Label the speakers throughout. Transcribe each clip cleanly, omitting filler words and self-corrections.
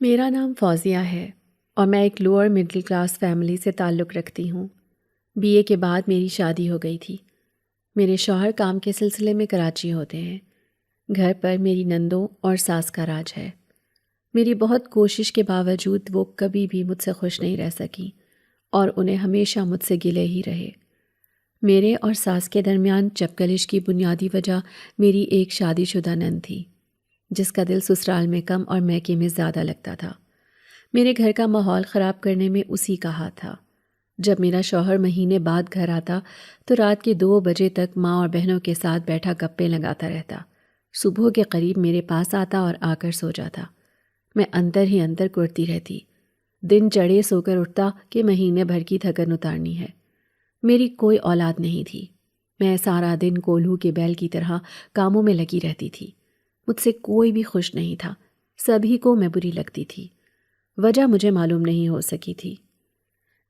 Speaker 1: میرا نام فوزیہ ہے اور میں ایک لوور مڈل کلاس فیملی سے تعلق رکھتی ہوں۔ بی اے کے بعد میری شادی ہو گئی تھی۔ میرے شوہر کام کے سلسلے میں کراچی ہوتے ہیں۔ گھر پر میری نندوں اور ساس کا راج ہے۔ میری بہت کوشش کے باوجود وہ کبھی بھی مجھ سے خوش نہیں رہ سکیں اور انہیں ہمیشہ مجھ سے گلے ہی رہے۔ میرے اور ساس کے درمیان چپکلش کی بنیادی وجہ میری ایک شادی شدہ نند تھی، جس کا دل سسرال میں کم اور میکے میں زیادہ لگتا تھا۔ میرے گھر کا ماحول خراب کرنے میں اسی کا ہاتھ تھا۔ جب میرا شوہر مہینے بعد گھر آتا تو رات کے 2 بجے تک ماں اور بہنوں کے ساتھ بیٹھا گپے لگاتا رہتا۔ صبح کے قریب میرے پاس آتا اور آ کر سو جاتا۔ میں اندر ہی اندر کرتی رہتی۔ دن چڑھے سو کر اٹھتا کہ مہینے بھر کی تھکن اتارنی ہے۔ میری کوئی اولاد نہیں تھی۔ میں سارا دن کولہو کے بیل کی طرح کاموں میں لگی رہتی تھی۔ مجھ سے کوئی بھی خوش نہیں تھا۔ سبھی کو میں بری لگتی تھی۔ وجہ مجھے معلوم نہیں ہو سکی تھی۔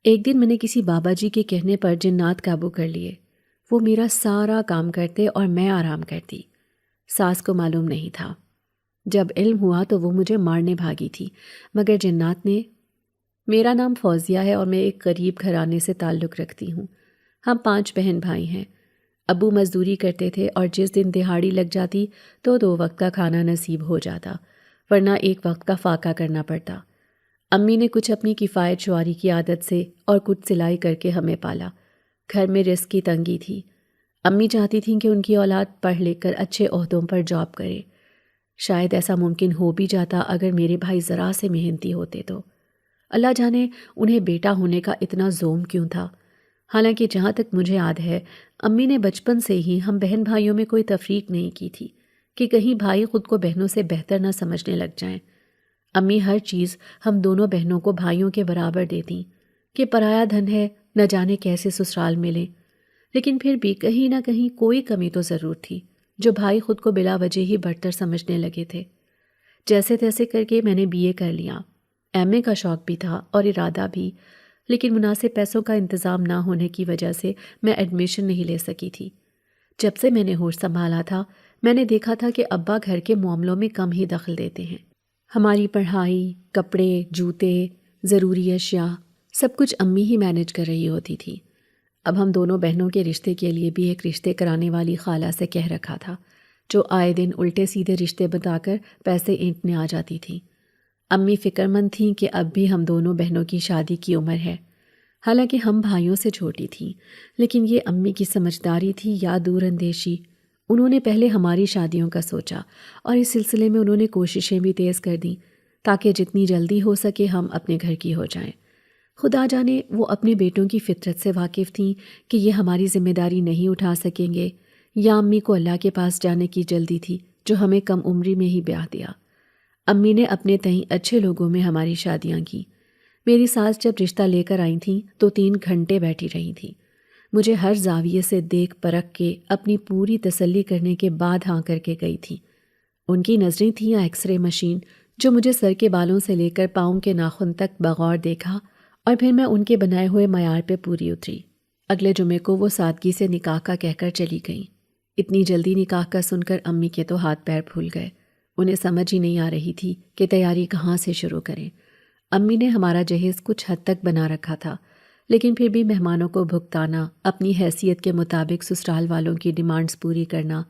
Speaker 1: ایک دن میں نے کسی بابا جی کے کہنے پر جنات قابو کر لیے۔ وہ میرا سارا کام کرتے اور میں آرام کرتی۔ ساس کو معلوم نہیں تھا۔ جب علم ہوا تو وہ مجھے مارنے بھاگی تھی، مگر جنات نے… میرا نام فوزیہ ہے اور میں ایک غریب گھرانے سے تعلق رکھتی ہوں۔ ہم 5 بہن بھائی ہیں۔ ابو مزدوری کرتے تھے اور جس دن دہاڑی لگ جاتی تو 2 وقت کا کھانا نصیب ہو جاتا، ورنہ 1 وقت کا فاقہ کرنا پڑتا۔ امی نے کچھ اپنی کفایت شعاری کی عادت سے اور کچھ سلائی کر کے ہمیں پالا۔ گھر میں رزق کی تنگی تھی۔ امی چاہتی تھیں کہ ان کی اولاد پڑھ لکھ کر اچھے عہدوں پر جاب کرے۔ شاید ایسا ممکن ہو بھی جاتا اگر میرے بھائی ذرا سے محنتی ہوتے تو۔ اللہ جانے انہیں بیٹا ہونے کا اتنا زوم کیوں تھا۔ حالانکہ جہاں تک مجھے یاد ہے، امی نے بچپن سے ہی ہم بہن بھائیوں میں کوئی تفریق نہیں کی تھی کہ کہیں بھائی خود کو بہنوں سے بہتر نہ سمجھنے لگ جائیں۔ امی ہر چیز ہم دونوں بہنوں کو بھائیوں کے برابر دیتی کہ پرایا دھن ہے، نہ جانے کیسے سسرال ملے۔ لیکن پھر بھی کہیں نہ کہیں کوئی کمی تو ضرور تھی، جو بھائی خود کو بلا وجہ ہی برتر سمجھنے لگے تھے۔ جیسے تیسے کر کے میں نے بی اے کر لیا۔ ایم اے کا شوق بھی تھا اور ارادہ بھی، لیکن مناسب پیسوں کا انتظام نہ ہونے کی وجہ سے میں ایڈمیشن نہیں لے سکی تھی۔ جب سے میں نے ہوش سنبھالا تھا، میں نے دیکھا تھا کہ ابا گھر کے معاملوں میں کم ہی دخل دیتے ہیں۔ ہماری پڑھائی، کپڑے، جوتے، ضروری اشیاء سب کچھ امی ہی مینج کر رہی ہوتی تھی۔ اب ہم دونوں بہنوں کے رشتے کے لیے بھی ایک رشتے کرانے والی خالہ سے کہہ رکھا تھا، جو آئے دن الٹے سیدھے رشتے بتا کر پیسے اینٹنے آ جاتی تھی۔ امی فکر مند تھیں کہ اب بھی ہم دونوں بہنوں کی شادی کی عمر ہے۔ حالانکہ ہم بھائیوں سے چھوٹی تھیں، لیکن یہ امی کی سمجھداری تھی یا دور اندیشی، انہوں نے پہلے ہماری شادیوں کا سوچا اور اس سلسلے میں انہوں نے کوششیں بھی تیز کر دیں تاکہ جتنی جلدی ہو سکے ہم اپنے گھر کی ہو جائیں۔ خدا جانے وہ اپنے بیٹوں کی فطرت سے واقف تھیں کہ یہ ہماری ذمہ داری نہیں اٹھا سکیں گے، یا امی کو اللہ کے پاس جانے کی جلدی تھی جو ہمیں کم عمری میں ہی بیاہ دیا۔ امی نے اپنے تئیں اچھے لوگوں میں ہماری شادیاں کی۔ میری ساس جب رشتہ لے کر آئی تھیں تو 3 گھنٹے بیٹھی رہی تھیں۔ مجھے ہر زاویے سے دیکھ پرکھ کے اپنی پوری تسلی کرنے کے بعد ہاں کر کے گئی تھی۔ ان کی نظریں تھیں ایکس رے مشین، جو مجھے سر کے بالوں سے لے کر پاؤں کے ناخن تک بغور دیکھا اور پھر میں ان کے بنائے ہوئے معیار پہ پوری اتری۔ اگلے جمعے کو وہ سادگی سے نکاح کا کہہ کر چلی گئیں۔ اتنی جلدی نکاح کا سن کر امی کے تو ہاتھ پیر پھول گئے۔ انہیں سمجھ ہی نہیں آ رہی تھی کہ تیاری کہاں سے شروع کریں۔ امی نے ہمارا جہیز کچھ حد تک بنا رکھا تھا، لیکن پھر بھی مہمانوں کو بھگتانا، اپنی حیثیت کے مطابق سسرال والوں کی ڈیمانڈز پوری کرنا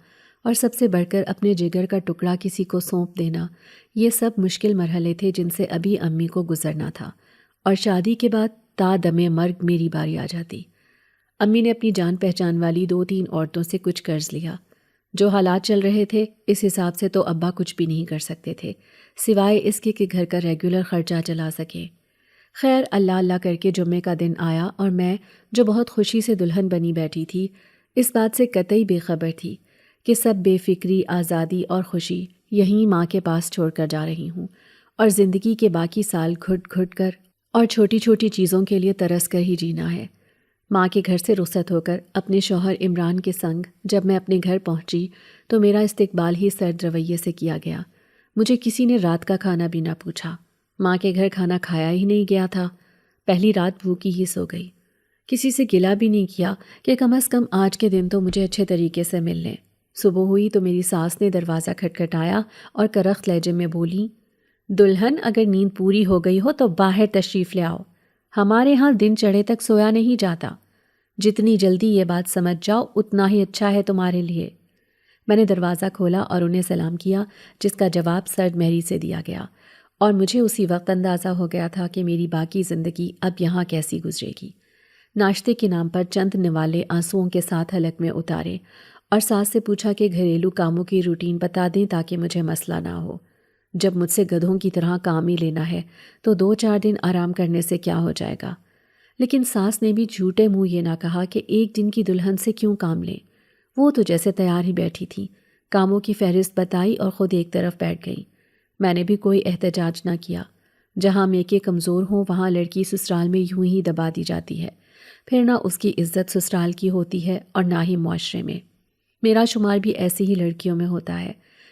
Speaker 1: اور سب سے بڑھ کر اپنے جگر کا ٹکڑا کسی کو سونپ دینا، یہ سب مشکل مرحلے تھے جن سے ابھی امی کو گزرنا تھا، اور شادی کے بعد تا دم مرگ میری باری آ جاتی۔ امی نے اپنی جان پہچان والی 2-3 عورتوں سے کچھ قرض لیا۔ جو حالات چل رہے تھے اس حساب سے تو ابا کچھ بھی نہیں کر سکتے تھے، سوائے اس کے کہ گھر کا ریگولر خرچہ چلا سکے۔ خیر، اللہ اللہ کر کے جمعے کا دن آیا اور میں، جو بہت خوشی سے دلہن بنی بیٹھی تھی، اس بات سے قطعی بے خبر تھی کہ سب بے فکری، آزادی اور خوشی یہیں ماں کے پاس چھوڑ کر جا رہی ہوں، اور زندگی کے باقی سال گھٹ گھٹ کر اور چھوٹی چھوٹی چیزوں کے لیے ترس کر ہی جینا ہے۔ ماں کے گھر سے رخصت ہو کر اپنے شوہر عمران کے سنگ جب میں اپنے گھر پہنچی تو میرا استقبال ہی سرد رویے سے کیا گیا۔ مجھے کسی نے رات کا کھانا بھی نہ پوچھا۔ ماں کے گھر کھانا کھایا ہی نہیں گیا تھا، پہلی رات بھوکی ہی سو گئی۔ کسی سے گلہ بھی نہیں کیا کہ کم از کم آج کے دن تو مجھے اچھے طریقے سے مل لیں۔ صبح ہوئی تو میری ساس نے دروازہ کھٹکھٹایا اور کرخت لہجے میں بولی، دلہن اگر نیند پوری ہو گئی ہو تو باہر تشریف لے آؤ، ہمارے ہاں دن چڑھے تک سویا نہیں جاتا، جتنی جلدی یہ بات سمجھ جاؤ اتنا ہی اچھا ہے تمہارے لیے۔ میں نے دروازہ کھولا اور انہیں سلام کیا، جس کا جواب سرد مہری سے دیا گیا، اور مجھے اسی وقت اندازہ ہو گیا تھا کہ میری باقی زندگی اب یہاں کیسی گزرے گی۔ ناشتے کے نام پر چند نوالے آنسوؤں کے ساتھ حلق میں اتارے اور ساس سے پوچھا کہ گھریلو کاموں کی روٹین بتا دیں تاکہ مجھے مسئلہ نہ ہو۔ جب مجھ سے گدھوں کی طرح کام ہی لینا ہے تو 2-4 دن آرام کرنے سے کیا ہو جائے گا؟ لیکن ساس نے بھی جھوٹے منہ یہ نہ کہا کہ ایک دن کی دلہن سے کیوں کام لیں۔ وہ تو جیسے تیار ہی بیٹھی تھی، کاموں کی فہرست بتائی اور خود ایک طرف بیٹھ گئی۔ میں نے بھی کوئی احتجاج نہ کیا۔ جہاں میکے کمزور ہوں وہاں لڑکی سسرال میں یوں ہی دبا دی جاتی ہے، پھر نہ اس کی عزت سسرال کی ہوتی ہے اور نہ ہی معاشرے میں۔ میرا شمار بھی ایسی ہی لڑکیوں میں ہوتا ہے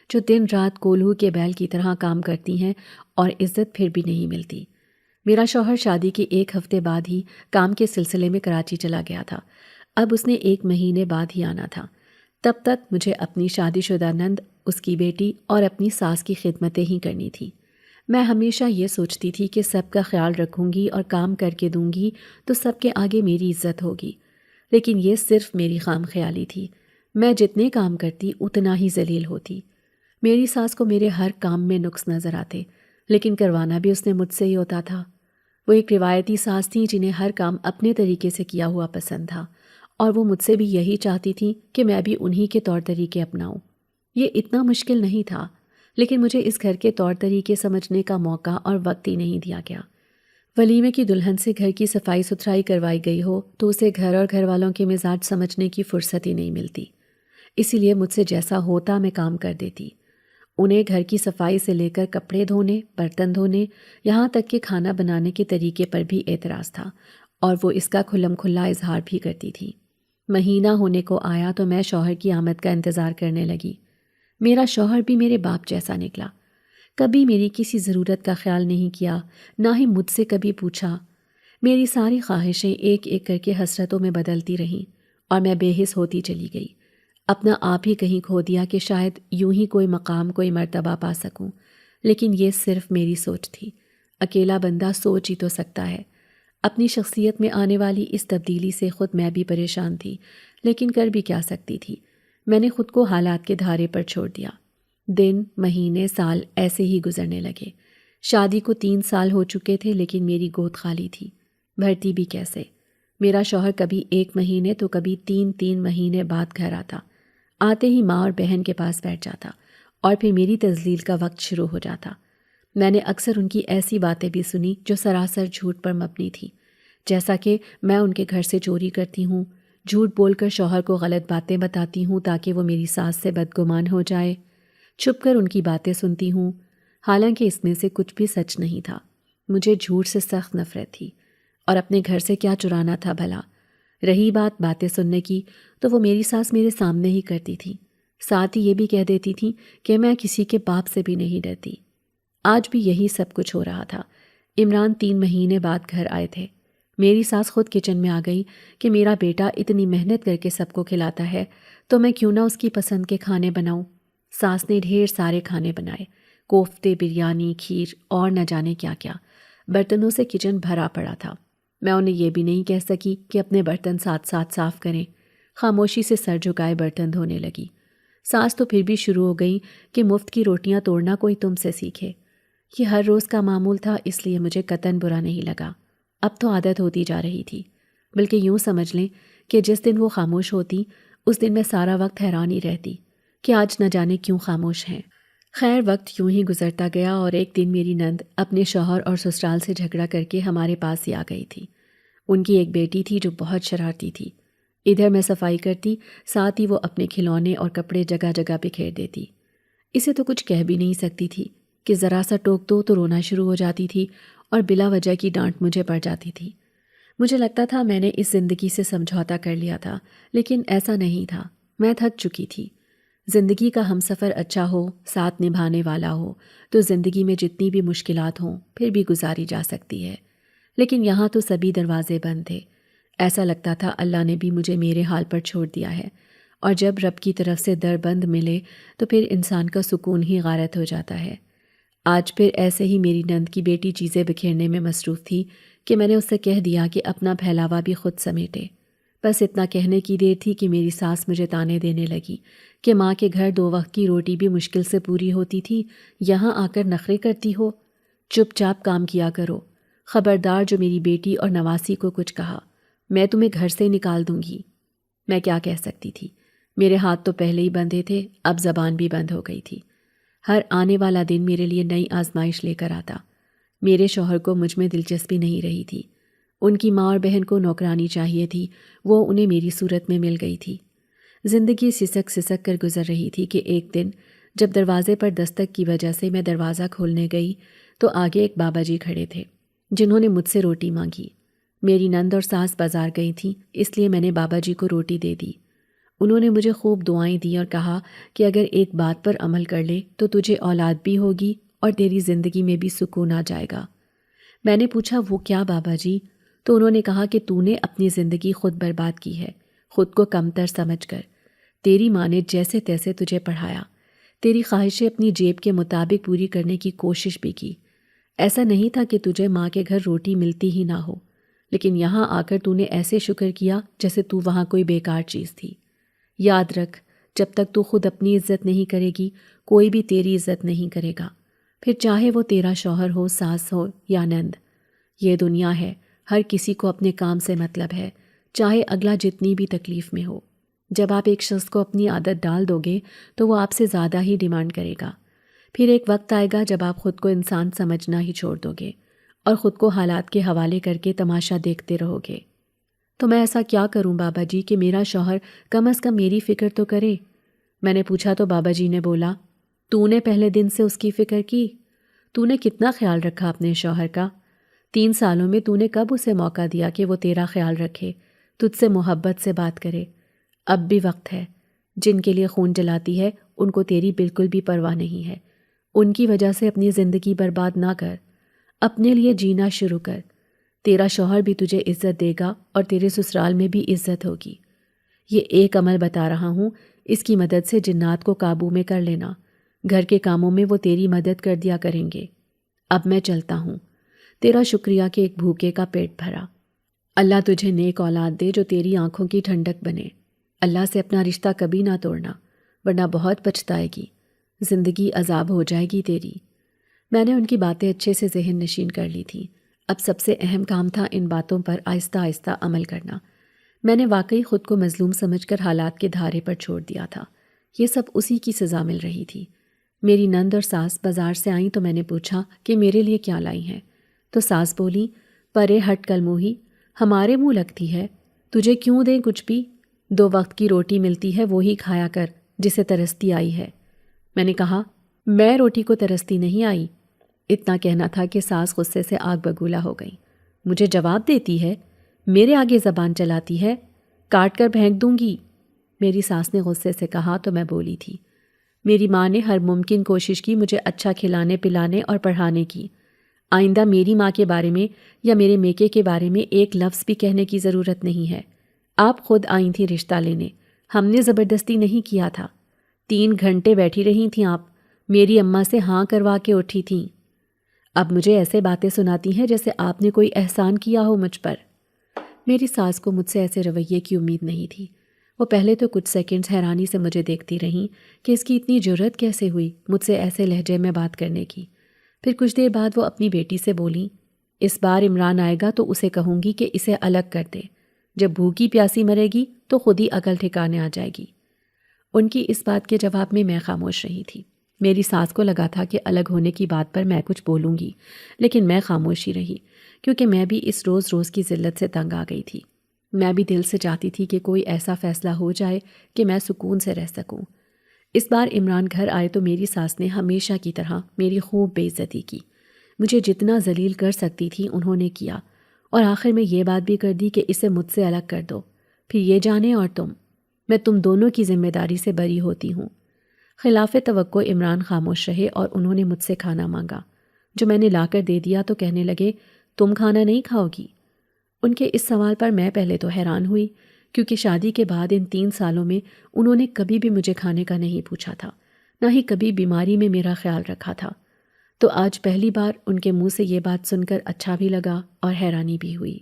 Speaker 1: جو دن رات کولہو کے بیل کی طرح کام کرتی ہیں اور عزت پھر بھی نہیں ملتی۔ میرا شوہر شادی کے 1 ہفتے بعد ہی کام کے سلسلے میں کراچی چلا گیا تھا۔ اب اس نے 1 مہینے بعد ہی آنا تھا۔ تب تک مجھے اپنی شادی شدہ نند، اس کی بیٹی اور اپنی ساس کی خدمتیں ہی کرنی تھی۔ میں ہمیشہ یہ سوچتی تھی کہ سب کا خیال رکھوں گی اور کام کر کے دوں گی تو سب کے آگے میری عزت ہوگی، لیکن یہ صرف میری خام خیالی تھی۔ میں جتنے کام کرتی اتنا ہی ذلیل ہوتی۔ میری ساس کو میرے ہر کام میں نقص نظر آتے، لیکن کروانا بھی اس نے مجھ سے ہی ہوتا تھا۔ وہ ایک روایتی ساس تھیں جنہیں ہر کام اپنے طریقے سے کیا ہوا پسند تھا، اور وہ مجھ سے بھی یہی چاہتی تھیں کہ میں بھی انہی کے طور طریقے اپناؤں۔ یہ اتنا مشکل نہیں تھا، لیکن مجھے اس گھر کے طور طریقے سمجھنے کا موقع اور وقت ہی نہیں دیا گیا۔ ولیمے کی دلہن سے گھر کی صفائی ستھرائی کروائی گئی ہو تو اسے گھر اور گھر والوں کے مزاج سمجھنے کی فرصت ہی نہیں ملتی، اسی لیے مجھ سے جیسا ہوتا میں کام کر دیتی۔ انہیں گھر کی صفائی سے لے کر کپڑے دھونے، برتن دھونے، یہاں تک کہ کھانا بنانے کے طریقے پر بھی اعتراض تھا، اور وہ اس کا کھلم کھلا اظہار بھی کرتی تھی۔ مہینہ ہونے کو آیا تو میں شوہر کی آمد کا انتظار کرنے لگی۔ میرا شوہر بھی میرے باپ جیسا نکلا، کبھی میری کسی ضرورت کا خیال نہیں کیا، نہ ہی مجھ سے کبھی پوچھا۔ میری ساری خواہشیں ایک ایک کر کے حسرتوں میں بدلتی رہیں اور میں بے حس ہوتی چلی گئی۔ اپنا آپ ہی کہیں کھو دیا کہ شاید یوں ہی کوئی مقام، کوئی مرتبہ پا سکوں، لیکن یہ صرف میری سوچ تھی۔ اکیلا بندہ سوچ ہی تو سکتا ہے۔ اپنی شخصیت میں آنے والی اس تبدیلی سے خود میں بھی پریشان تھی، لیکن کر بھی کیا سکتی تھی؟ میں نے خود کو حالات کے دھارے پر چھوڑ دیا۔ دن، مہینے، سال ایسے ہی گزرنے لگے۔ شادی کو 3 سال ہو چکے تھے، لیکن میری گود خالی تھی۔ بھرتی بھی کیسے؟ میرا شوہر کبھی 1 مہینے تو کبھی 3 مہینے بعد گھر آتا۔ آتے ہی ماں اور بہن کے پاس بیٹھ جاتا اور پھر میری تذلیل کا وقت شروع ہو جاتا۔ میں نے اکثر ان کی ایسی باتیں بھی سنی جو سراسر جھوٹ پر مبنی تھی، جیسا کہ میں ان کے گھر سے چوری کرتی ہوں، جھوٹ بول کر شوہر کو غلط باتیں بتاتی ہوں تاکہ وہ میری ساس سے بدگمان ہو جائے، چھپ کر ان کی باتیں سنتی ہوں، حالانکہ اس میں سے کچھ بھی سچ نہیں تھا۔ مجھے جھوٹ سے سخت نفرت تھی، اور اپنے گھر سے کیا چرانا تھا بھلا؟ رہی بات باتیں سننے کی تو وہ میری ساس میرے سامنے ہی کرتی تھی، ساتھ ہی یہ بھی کہہ دیتی تھی کہ میں کسی کے باپ سے بھی نہیں ڈرتی۔ آج بھی یہی سب کچھ ہو رہا تھا۔ عمران 3 مہینے بعد گھر آئے تھے۔ میری ساس خود کچن میں آ گئی کہ میرا بیٹا اتنی محنت کر کے سب کو کھلاتا ہے تو میں کیوں نہ اس کی پسند کے کھانے بناؤں۔ ساس نے ڈھیر سارے کھانے بنائے، کوفتے، بریانی، کھیر اور نہ جانے کیا کیا۔ برتنوں سے کچن بھرا پڑا تھا۔ میں انہیں یہ بھی نہیں کہہ سکی کہ اپنے برتن ساتھ ساتھ صاف کریں۔ خاموشی سے سر جھکائے برتن دھونے لگی۔ ساس تو پھر بھی شروع ہو گئی کہ مفت کی روٹیاں توڑنا کوئی تم سے سیکھے۔ یہ ہر روز کا معمول تھا، اس لیے مجھے قطعاً برا نہیں لگا۔ اب تو عادت ہوتی جا رہی تھی، بلکہ یوں سمجھ لیں کہ جس دن وہ خاموش ہوتی اس دن میں سارا وقت حیران ہی رہتی کہ آج نہ جانے کیوں خاموش ہیں۔ خیر، وقت یوں ہی گزرتا گیا اور ایک دن میری نند اپنے شوہر اور سسرال سے جھگڑا کر کے ہمارے پاس ہی آ گئی تھی۔ ان کی ایک بیٹی تھی جو بہت شرارتی تھی۔ ادھر میں صفائی کرتی، ساتھ ہی وہ اپنے کھلونے اور کپڑے جگہ جگہ بکھیر دیتی۔ اسے تو کچھ کہہ بھی نہیں سکتی تھی کہ ذرا سا ٹوک دو تو رونا شروع ہو جاتی تھی اور بلا وجہ کی ڈانٹ مجھے پڑ جاتی تھی۔ مجھے لگتا تھا میں نے اس زندگی سے سمجھوتا کر لیا تھا، لیکن ایسا نہیں تھا۔ میں تھک چکی تھی۔ زندگی کا ہمسفر اچھا ہو، ساتھ نبھانے والا ہو تو زندگی میں جتنی بھی مشکلات ہوں پھر بھی گزاری جا سکتی ہے، لیکن یہاں تو سبھی دروازے بند تھے۔ ایسا لگتا تھا اللہ نے بھی مجھے میرے حال پر چھوڑ دیا ہے، اور جب رب کی طرف سے در بند ملے تو پھر انسان کا سکون ہی غارت ہو جاتا ہے۔ آج پھر ایسے ہی میری نند کی بیٹی چیزیں بکھیرنے میں مصروف تھی کہ میں نے اس سے کہہ دیا کہ اپنا پھیلاوا بھی خود سمیٹے۔ بس اتنا کہنے کی دیر تھی کہ میری ساس مجھے تانے دینے لگی کہ ماں کے گھر 2 وقت کی روٹی بھی مشکل سے پوری ہوتی تھی، یہاں آ کر نخرے کرتی ہو، چپ چاپ کام کیا کرو، خبردار جو میری بیٹی اور نواسی کو کچھ کہا میں تمہیں گھر سے نکال دوں گی۔ میں کیا کہہ سکتی تھی؟ میرے ہاتھ تو پہلے ہی بندھے تھے، اب زبان بھی بند ہو گئی تھی۔ ہر آنے والا دن میرے لیے نئی آزمائش لے کر آتا۔ میرے شوہر کو مجھ میں دلچسپی نہیں رہی تھی۔ ان کی ماں اور بہن کو نوکرانی چاہیے تھی، وہ انہیں میری صورت میں مل گئی تھی۔ زندگی سسک سسک کر گزر رہی تھی کہ ایک دن جب دروازے پر دستک کی وجہ سے میں دروازہ کھولنے گئی تو آگے ایک بابا جی کھڑے تھے جنہوں نے مجھ سے روٹی مانگی۔ میری نند اور ساس بازار گئی تھیں، اس لیے میں نے بابا جی کو روٹی دے دی۔ انہوں نے مجھے خوب دعائیں دیں اور کہا کہ اگر ایک بات پر عمل کر لے تو تجھے اولاد بھی ہوگی اور تیری زندگی میں بھی سکون آ جائے گا۔ میں نے پوچھا وہ کیا بابا جی؟ تو انہوں نے کہا کہ تو نے اپنی زندگی خود برباد کی ہے، خود کو کمتر سمجھ کر۔ تیری ماں نے جیسے تیسے تجھے پڑھایا، تیری خواہشیں اپنی جیب کے مطابق پوری کرنے کی کوشش بھی کی۔ ایسا نہیں تھا کہ تجھے ماں کے گھر روٹی ملتی ہی نہ ہو، لیکن یہاں آ کر تو نے ایسے شکر کیا جیسے تو وہاں کوئی بیکار چیز تھی۔ یاد رکھ، جب تک تو خود اپنی عزت نہیں کرے گی، کوئی بھی تیری عزت نہیں کرے گا، پھر چاہے وہ تیرا شوہر ہو، ساس ہو یا نند۔ یہ دنیا ہے، ہر کسی کو اپنے کام سے مطلب ہے، چاہے اگلا جتنی بھی تکلیف میں ہو۔ جب آپ ایک شخص کو اپنی عادت ڈال دو گے تو وہ آپ سے زیادہ ہی ڈیمانڈ کرے گا۔ پھر ایک وقت آئے گا جب آپ خود کو انسان سمجھنا ہی چھوڑ دو گے اور خود کو حالات کے حوالے کر کے تماشا دیکھتے رہو گے۔ تو میں ایسا کیا کروں بابا جی کہ میرا شوہر کم از کم میری فکر تو کرے؟ میں نے پوچھا تو بابا جی نے بولا، تو نے پہلے دن سے اس کی فکر کی؟ تو نے کتنا خیال رکھا اپنے شوہر کا؟ 3 سالوں میں تو نے کب اسے موقع دیا کہ وہ تیرا خیال رکھے، تجھ سے محبت سے بات کرے؟ اب بھی وقت ہے۔ جن کے لیے خون جلاتی ہے ان کو تیری بالکل بھی پرواہ نہیں ہے۔ ان کی وجہ سے اپنی زندگی برباد نہ کر، اپنے لیے جینا شروع کر۔ تیرا شوہر بھی تجھے عزت دے گا اور تیرے سسرال میں بھی عزت ہوگی۔ یہ ایک عمل بتا رہا ہوں، اس کی مدد سے جنات کو قابو میں کر لینا۔ گھر کے کاموں میں وہ تیری مدد کر دیا کریں گے۔ اب میں چلتا ہوں۔ تیرا شکریہ کہ ایک بھوکے کا پیٹ بھرا۔ اللہ تجھے نیک اولاد دے جو تیری آنکھوں کی ٹھنڈک بنے۔ اللہ سے اپنا رشتہ کبھی نہ توڑنا، ورنہ بہت پچھتائے گی، زندگی عذاب ہو جائے گی تیری۔ میں نے ان کی باتیں اچھے سے ذہن نشین کر لی تھیں۔ اب سب سے اہم کام تھا ان باتوں پر آہستہ آہستہ عمل کرنا۔ میں نے واقعی خود کو مظلوم سمجھ کر حالات کے دھارے پر چھوڑ دیا تھا۔ یہ سب اسی کی سزا مل رہی تھی۔ میری نند اور ساس بازار سے آئیں تو میں نے پوچھا کہ میرے لیے کیا لائی ہیں؟ تو ساس بولی، پرے ہٹ کل موہی، ہمارے منہ لگتی ہے، تجھے کیوں دیں کچھ بھی؟ 2 وقت کی روٹی ملتی ہے وہی کھایا کر جسے ترستی آئی ہے۔ میں نے کہا، میں روٹی کو ترستی نہیں آئی۔ اتنا کہنا تھا کہ ساس غصے سے آگ بگولا ہو گئی۔ مجھے جواب دیتی ہے، میرے آگے زبان چلاتی ہے، کاٹ کر پھینک دوں گی۔ میری ساس نے غصے سے کہا تو میں بولی تھی، میری ماں نے ہر ممکن کوشش کی مجھے اچھا کھلانے پلانے اور پڑھانے کی۔ آئندہ میری ماں کے بارے میں یا میرے میکے کے بارے میں ایک لفظ بھی کہنے کی ضرورت نہیں ہے۔ آپ خود آئی تھیں رشتہ لینے، ہم نے زبردستی نہیں کیا تھا۔ 3 گھنٹے بیٹھی رہی تھیں آپ، میری اماں سے ہاں کروا کے اٹھی تھیں۔ اب مجھے ایسے باتیں سناتی ہیں جیسے آپ نے کوئی احسان کیا ہو مجھ پر۔ میری ساس کو مجھ سے ایسے رویے کی امید نہیں تھی۔ وہ پہلے تو کچھ سیکنڈز حیرانی سے مجھے دیکھتی رہیں کہ اس کی اتنی جرأت کیسے ہوئی مجھ سے ایسے لہجے میں بات کرنے کی۔ پھر کچھ دیر بعد وہ اپنی بیٹی سے بولیں، اس بار عمران آئے گا تو اسے کہوں گی کہ اسے الگ کر دے، جب بھوکی پیاسی مرے گی تو خود ہی عقل ٹھکانے آ جائے گی۔ ان کی اس بات کے جواب میں خاموش رہی تھی۔ میری ساس کو لگا تھا کہ الگ ہونے کی بات پر میں کچھ بولوں گی، لیکن میں خاموش ہی رہی، کیونکہ میں بھی اس روز روز کی ذلت سے تنگ آ گئی تھی۔ میں بھی دل سے چاہتی تھی کہ کوئی ایسا فیصلہ ہو جائے کہ میں سکون سے رہ سکوں۔ اس بار عمران گھر آئے تو میری ساس نے ہمیشہ کی طرح میری خوب بے عزتی کی۔ مجھے جتنا ذلیل کر سکتی تھی انہوں نے کیا، اور آخر میں یہ بات بھی کر دی کہ اسے مجھ سے الگ کر دو، پھر یہ جانے اور میں تم دونوں کی ذمہ داری سے بری ہوتی ہوں۔ خلاف توقع عمران خاموش رہے اور انہوں نے مجھ سے کھانا مانگا، جو میں نے لا کر دے دیا تو کہنے لگے، تم کھانا نہیں کھاؤ گی؟ ان کے اس سوال پر میں پہلے تو حیران ہوئی، کیونکہ شادی کے بعد ان 3 سالوں میں انہوں نے کبھی بھی مجھے کھانے کا نہیں پوچھا تھا، نہ ہی کبھی بیماری میں میرا خیال رکھا تھا۔ تو آج پہلی بار ان کے منہ سے یہ بات سن کر اچھا بھی لگا اور حیرانی بھی ہوئی۔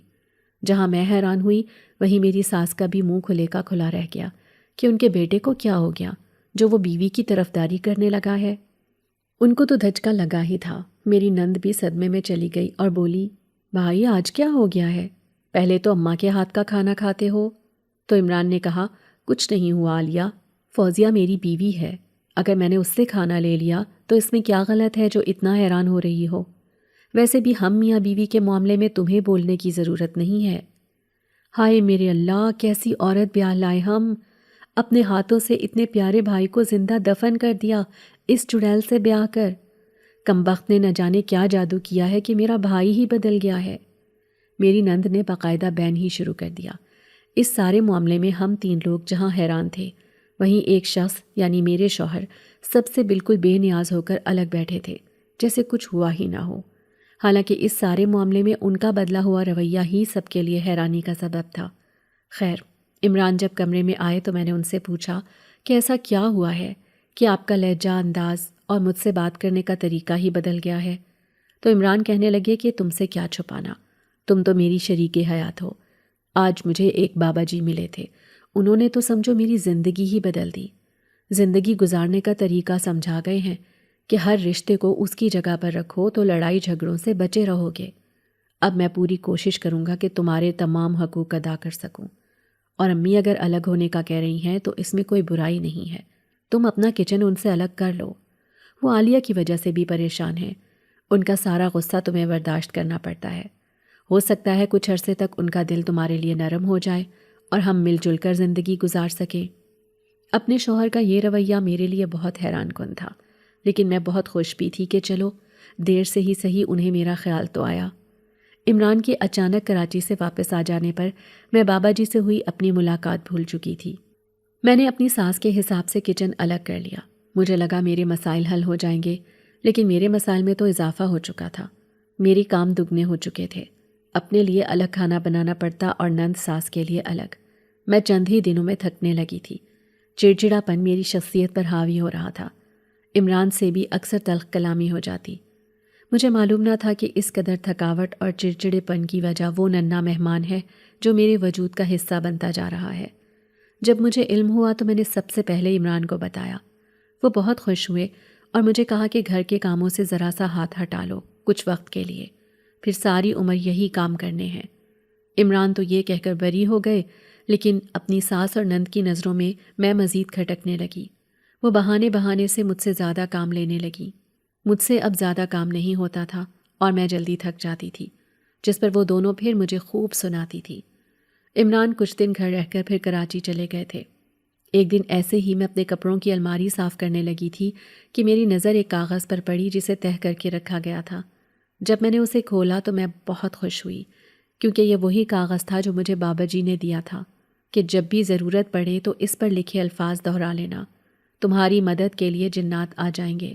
Speaker 1: جہاں میں حیران ہوئی وہیں میری ساس کا بھی منہ کھلے کا کھلا رہ گیا کہ ان کے بیٹے کو کیا ہو گیا جو وہ بیوی کی طرفداری کرنے لگا ہے۔ ان کو تو دھچکا لگا ہی تھا۔ میری نند بھی صدمے میں چلی گئی اور بولی، بھائی آج کیا ہو گیا ہے؟ پہلے تو اماں کے ہاتھ کا کھانا کھاتے ہو۔ تو عمران نے کہا، کچھ نہیں ہوا عالیہ، فوزیہ میری بیوی ہے، اگر میں نے اس سے کھانا لے لیا تو اس میں کیا غلط ہے جو اتنا حیران ہو رہی ہو؟ ویسے بھی ہم میاں بیوی کے معاملے میں تمہیں بولنے کی ضرورت نہیں ہے۔ ہائے میرے اللہ، کیسی عورت بیاہ لائے ہم! اپنے ہاتھوں سے اتنے پیارے بھائی کو زندہ دفن کر دیا اس چڑیل سے بیاہ کر۔ کمبخت نے نہ جانے کیا جادو کیا ہے کہ میرا بھائی ہی بدل گیا ہے۔ میری نند نے باقاعدہ بین ہی شروع کر دیا۔ اس سارے معاملے میں ہم 3 لوگ جہاں حیران تھے، وہیں ایک شخص یعنی میرے شوہر سب سے بالکل بے نیاز ہو کر الگ بیٹھے تھے، جیسے کچھ ہوا ہی نہ ہو۔ حالانکہ اس سارے معاملے میں ان کا بدلا ہوا رویہ ہی سب کے لیے حیرانی کا سبب تھا۔ خیر، عمران جب کمرے میں آئے تو میں نے ان سے پوچھا کہ ایسا کیا ہوا ہے کہ آپ کا لہجہ، انداز اور مجھ سے بات کرنے کا طریقہ ہی بدل گیا ہے؟ تو عمران کہنے لگے کہ تم سے کیا چھپانا، تم تو میری شریک حیات ہو۔ آج مجھے ایک بابا جی ملے تھے، انہوں نے تو سمجھو میری زندگی ہی بدل دی۔ زندگی گزارنے کا طریقہ سمجھا گئے ہیں کہ ہر رشتے کو اس کی جگہ پر رکھو تو لڑائی جھگڑوں سے بچے رہو گے۔ اب میں پوری کوشش کروں گا کہ تمہارے تمام حقوق ادا کر سکوں، اور امی اگر الگ ہونے کا کہہ رہی ہیں تو اس میں کوئی برائی نہیں ہے، تم اپنا کچن ان سے الگ کر لو۔ وہ عالیہ کی وجہ سے بھی پریشان ہیں، ان کا سارا غصہ تمہیں برداشت کرنا پڑتا ہے۔ ہو سکتا ہے کچھ عرصے تک ان کا دل تمہارے لیے نرم ہو جائے اور ہم مل جل کر زندگی گزار سکیں۔ اپنے شوہر کا یہ رویہ میرے لیے بہت حیران کن تھا، لیکن میں بہت خوش بھی تھی کہ چلو دیر سے ہی صحیح انہیں میرا خیال تو آیا۔ عمران کے اچانک کراچی سے واپس آ جانے پر میں بابا جی سے ہوئی اپنی ملاقات بھول چکی تھی۔ میں نے اپنی ساس کے حساب سے کچن الگ کر لیا۔ مجھے لگا میرے مسائل حل ہو جائیں گے، لیکن میرے مسائل میں تو اضافہ ہو چکا تھا۔ میری کام دگنے ہو چکے تھے، اپنے لیے الگ کھانا بنانا پڑتا اور نند ساس کے لیے الگ۔ میں چند ہی دنوں میں تھکنے لگی تھی، چڑچڑا پن میری شخصیت پر حاوی ہو رہا تھا۔ عمران سے بھی اکثر تلخ کلامی ہو جاتی۔ مجھے معلوم نہ تھا کہ اس قدر تھکاوٹ اور چڑچڑے پن کی وجہ وہ ننھا مہمان ہے جو میرے وجود کا حصہ بنتا جا رہا ہے۔ جب مجھے علم ہوا تو میں نے سب سے پہلے عمران کو بتایا۔ وہ بہت خوش ہوئے اور مجھے کہا کہ گھر کے کاموں سے ذرا سا ہاتھ ہٹا لو کچھ وقت کے لیے، پھر ساری عمر یہی کام کرنے ہیں۔ عمران تو یہ کہہ کر بری ہو گئے، لیکن اپنی ساس اور نند کی نظروں میں مزید کھٹکنے لگی۔ وہ بہانے بہانے سے مجھ سے زیادہ کام لینے لگی۔ مجھ سے اب زیادہ کام نہیں ہوتا تھا اور میں جلدی تھک جاتی تھی، جس پر وہ دونوں پھر مجھے خوب سناتی تھی۔ عمران کچھ دن گھر رہ کر پھر کراچی چلے گئے تھے۔ ایک دن ایسے ہی میں اپنے کپڑوں کی الماری صاف کرنے لگی تھی کہ میری نظر ایک کاغذ پر پڑی جسے تہہ کر کے رکھا گیا تھا۔ جب میں نے اسے کھولا تو میں بہت خوش ہوئی، کیونکہ یہ وہی کاغذ تھا جو مجھے بابا جی نے دیا تھا کہ جب بھی ضرورت پڑے تو اس پر لکھے الفاظ دہرا لینا، تمہاری مدد کے لیے جنات آ جائیں گے۔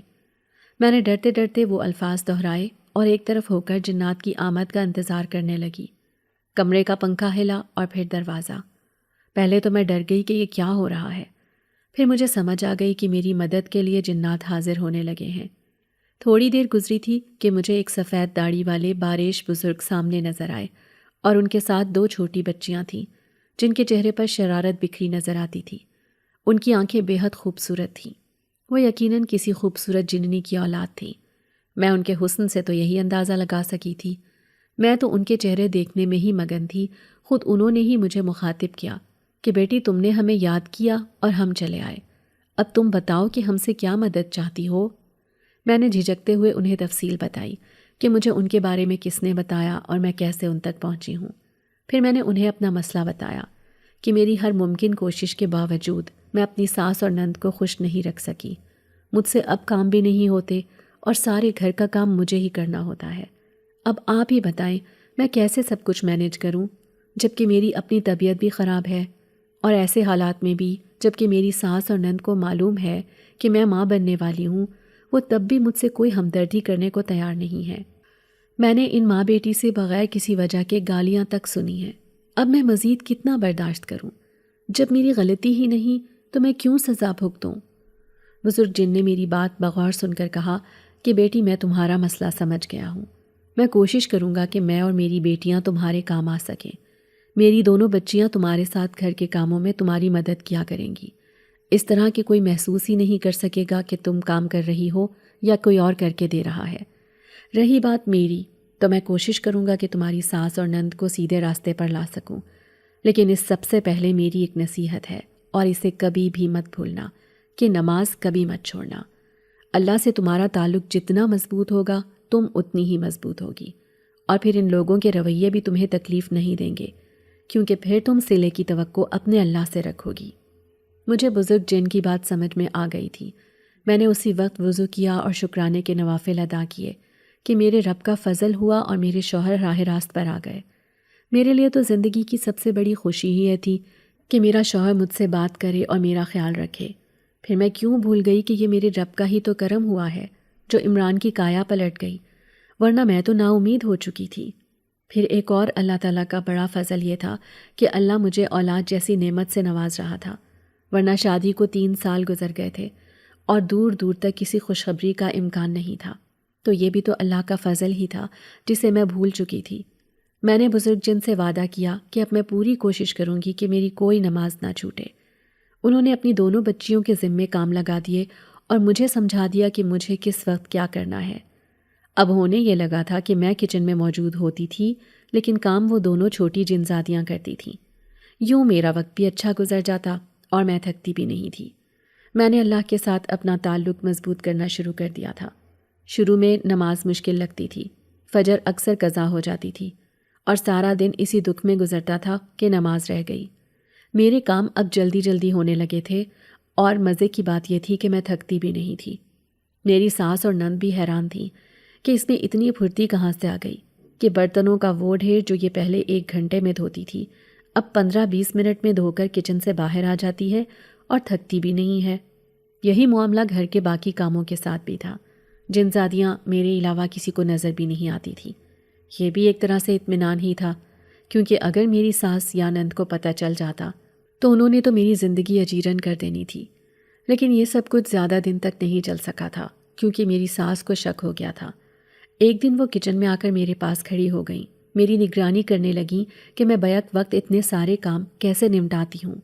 Speaker 1: میں نے ڈرتے ڈرتے وہ الفاظ دہرائے اور ایک طرف ہو کر جنات کی آمد کا انتظار کرنے لگی۔ کمرے کا پنکھا ہلا اور پھر دروازہ۔ پہلے تو میں ڈر گئی کہ یہ کیا ہو رہا ہے، پھر مجھے سمجھ آ گئی کہ میری مدد کے لیے جنات حاضر ہونے لگے ہیں۔ تھوڑی دیر گزری تھی کہ مجھے ایک سفید داڑھی والے باریش بزرگ سامنے نظر آئے اور ان کے ساتھ 2 چھوٹی بچیاں تھیں جن کے چہرے پر شرارت بکھری نظر آتی تھی۔ ان کی آنکھیں بے حد خوبصورت تھیں، وہ یقیناً کسی خوبصورت جننی کی اولاد تھیں۔ میں ان کے حسن سے تو یہی اندازہ لگا سکی تھی۔ میں تو ان کے چہرے دیکھنے میں ہی مگن تھی، خود انہوں نے ہی مجھے مخاطب کیا کہ بیٹی تم نے ہمیں یاد کیا اور ہم چلے آئے، اب تم بتاؤ کہ ہم سے کیا مدد چاہتی ہو۔ میں نے جھجکتے ہوئے انہیں تفصیل بتائی کہ مجھے ان کے بارے میں کس نے بتایا اور میں کیسے ان تک پہنچی ہوں۔ پھر میں نے انہیں اپنا مسئلہ بتایا کہ میری ہر ممکن کوشش کے باوجود میں اپنی ساس اور نند کو خوش نہیں رکھ سکی۔ مجھ سے اب کام بھی نہیں ہوتے اور سارے گھر کا کام مجھے ہی کرنا ہوتا ہے۔ اب آپ ہی بتائیں میں کیسے سب کچھ مینیج کروں، جبکہ میری اپنی طبیعت بھی خراب ہے، اور ایسے حالات میں بھی جبکہ میری ساس اور نند کو معلوم ہے کہ میں ماں بننے والی ہوں، وہ تب بھی مجھ سے کوئی ہمدردی کرنے کو تیار نہیں ہے۔ میں نے ان ماں بیٹی سے بغیر کسی وجہ کے گالیاں تک سنی ہیں۔ اب میں مزید کتنا برداشت کروں؟ جب میری غلطی ہی نہیں تو میں کیوں سزا بھگتوں؟ بزرگ جن نے میری بات بغور سن کر کہا کہ بیٹی میں تمہارا مسئلہ سمجھ گیا ہوں، میں کوشش کروں گا کہ میں اور میری بیٹیاں تمہارے کام آ سکیں، میری دونوں بچیاں تمہارے ساتھ گھر کے کاموں میں تمہاری مدد کیا کریں گی، اس طرح کہ کوئی محسوس ہی نہیں کر سکے گا کہ تم کام کر رہی ہو یا کوئی اور کر کے دے رہا ہے۔ رہی بات میری، تو میں کوشش کروں گا کہ تمہاری ساس اور نند کو سیدھے راستے پر لا سکوں، لیکن اس سب سے پہلے میری ایک نصیحت ہے اور اسے کبھی بھی مت بھولنا کہ نماز کبھی مت چھوڑنا۔ اللہ سے تمہارا تعلق جتنا مضبوط ہوگا تم اتنی ہی مضبوط ہوگی، اور پھر ان لوگوں کے رویے بھی تمہیں تکلیف نہیں دیں گے، کیونکہ پھر تم صلے کی توقع اپنے اللہ سے رکھو گی۔ مجھے بزرگ جن کی بات سمجھ میں آ گئی تھی۔ میں نے اسی وقت وضو کیا اور شکرانے کے نوافل ادا کیے کہ میرے رب کا فضل ہوا اور میرے شوہر راہ راست پر آ گئے۔ میرے لیے تو زندگی کی سب سے بڑی خوشی ہی یہ تھی کہ میرا شوہر مجھ سے بات کرے اور میرا خیال رکھے۔ پھر میں کیوں بھول گئی کہ یہ میرے رب کا ہی تو کرم ہوا ہے جو عمران کی کایا پلٹ گئی، ورنہ میں تو نا امید ہو چکی تھی۔ پھر ایک اور اللہ تعالیٰ کا بڑا فضل یہ تھا کہ اللہ مجھے اولاد جیسی نعمت سے نواز رہا تھا، ورنہ شادی کو 3 سال گزر گئے تھے اور دور دور تک کسی خوشخبری کا امکان نہیں تھا۔ تو یہ بھی تو اللہ کا فضل ہی تھا جسے میں بھول چکی تھی۔ میں نے بزرگ جن سے وعدہ کیا کہ اب میں پوری کوشش کروں گی کہ میری کوئی نماز نہ چھوٹے۔ انہوں نے اپنی دونوں بچیوں کے ذمے کام لگا دیے اور مجھے سمجھا دیا کہ مجھے کس وقت کیا کرنا ہے۔ اب ہونے یہ لگا تھا کہ میں کچن میں موجود ہوتی تھی، لیکن کام وہ دونوں چھوٹی جنزادیاں کرتی تھیں۔ یوں میرا وقت بھی اچھا گزر جاتا اور میں تھکتی بھی نہیں تھی۔ میں نے اللہ کے ساتھ اپنا تعلق مضبوط کرنا شروع کر دیا تھا۔ شروع میں نماز مشکل لگتی تھی، فجر اکثر قضا ہو جاتی تھی اور سارا دن اسی دکھ میں گزرتا تھا کہ نماز رہ گئی۔ میرے کام اب جلدی جلدی ہونے لگے تھے اور مزے کی بات یہ تھی کہ میں تھکتی بھی نہیں تھی۔ میری ساس اور نند بھی حیران تھیں کہ اس میں اتنی پھرتی کہاں سے آ گئی کہ برتنوں کا وہ ڈھیر جو یہ پہلے 1 گھنٹے میں دھوتی تھی اب 15-20 منٹ میں دھو کر کچن سے باہر آ جاتی ہے اور تھکتی بھی نہیں ہے۔ یہی معاملہ گھر کے باقی کاموں کے ساتھ بھی تھا۔ جنزادیاں میرے علاوہ کسی کو نظر بھی نہیں آتی تھی۔ یہ بھی ایک طرح سے اطمینان ہی تھا، کیونکہ اگر میری ساس یا نند کو پتہ چل جاتا تو انہوں نے تو میری زندگی اجیرن کر دینی تھی۔ لیکن یہ سب کچھ زیادہ دن تک نہیں چل سکا تھا، کیونکہ میری ساس کو شک ہو گیا تھا۔ ایک دن وہ کچن میں آ کر میرے پاس کھڑی ہو گئیں، میری نگرانی کرنے لگیں کہ میں بیک وقت اتنے سارے کام کیسے نمٹاتی ہوں۔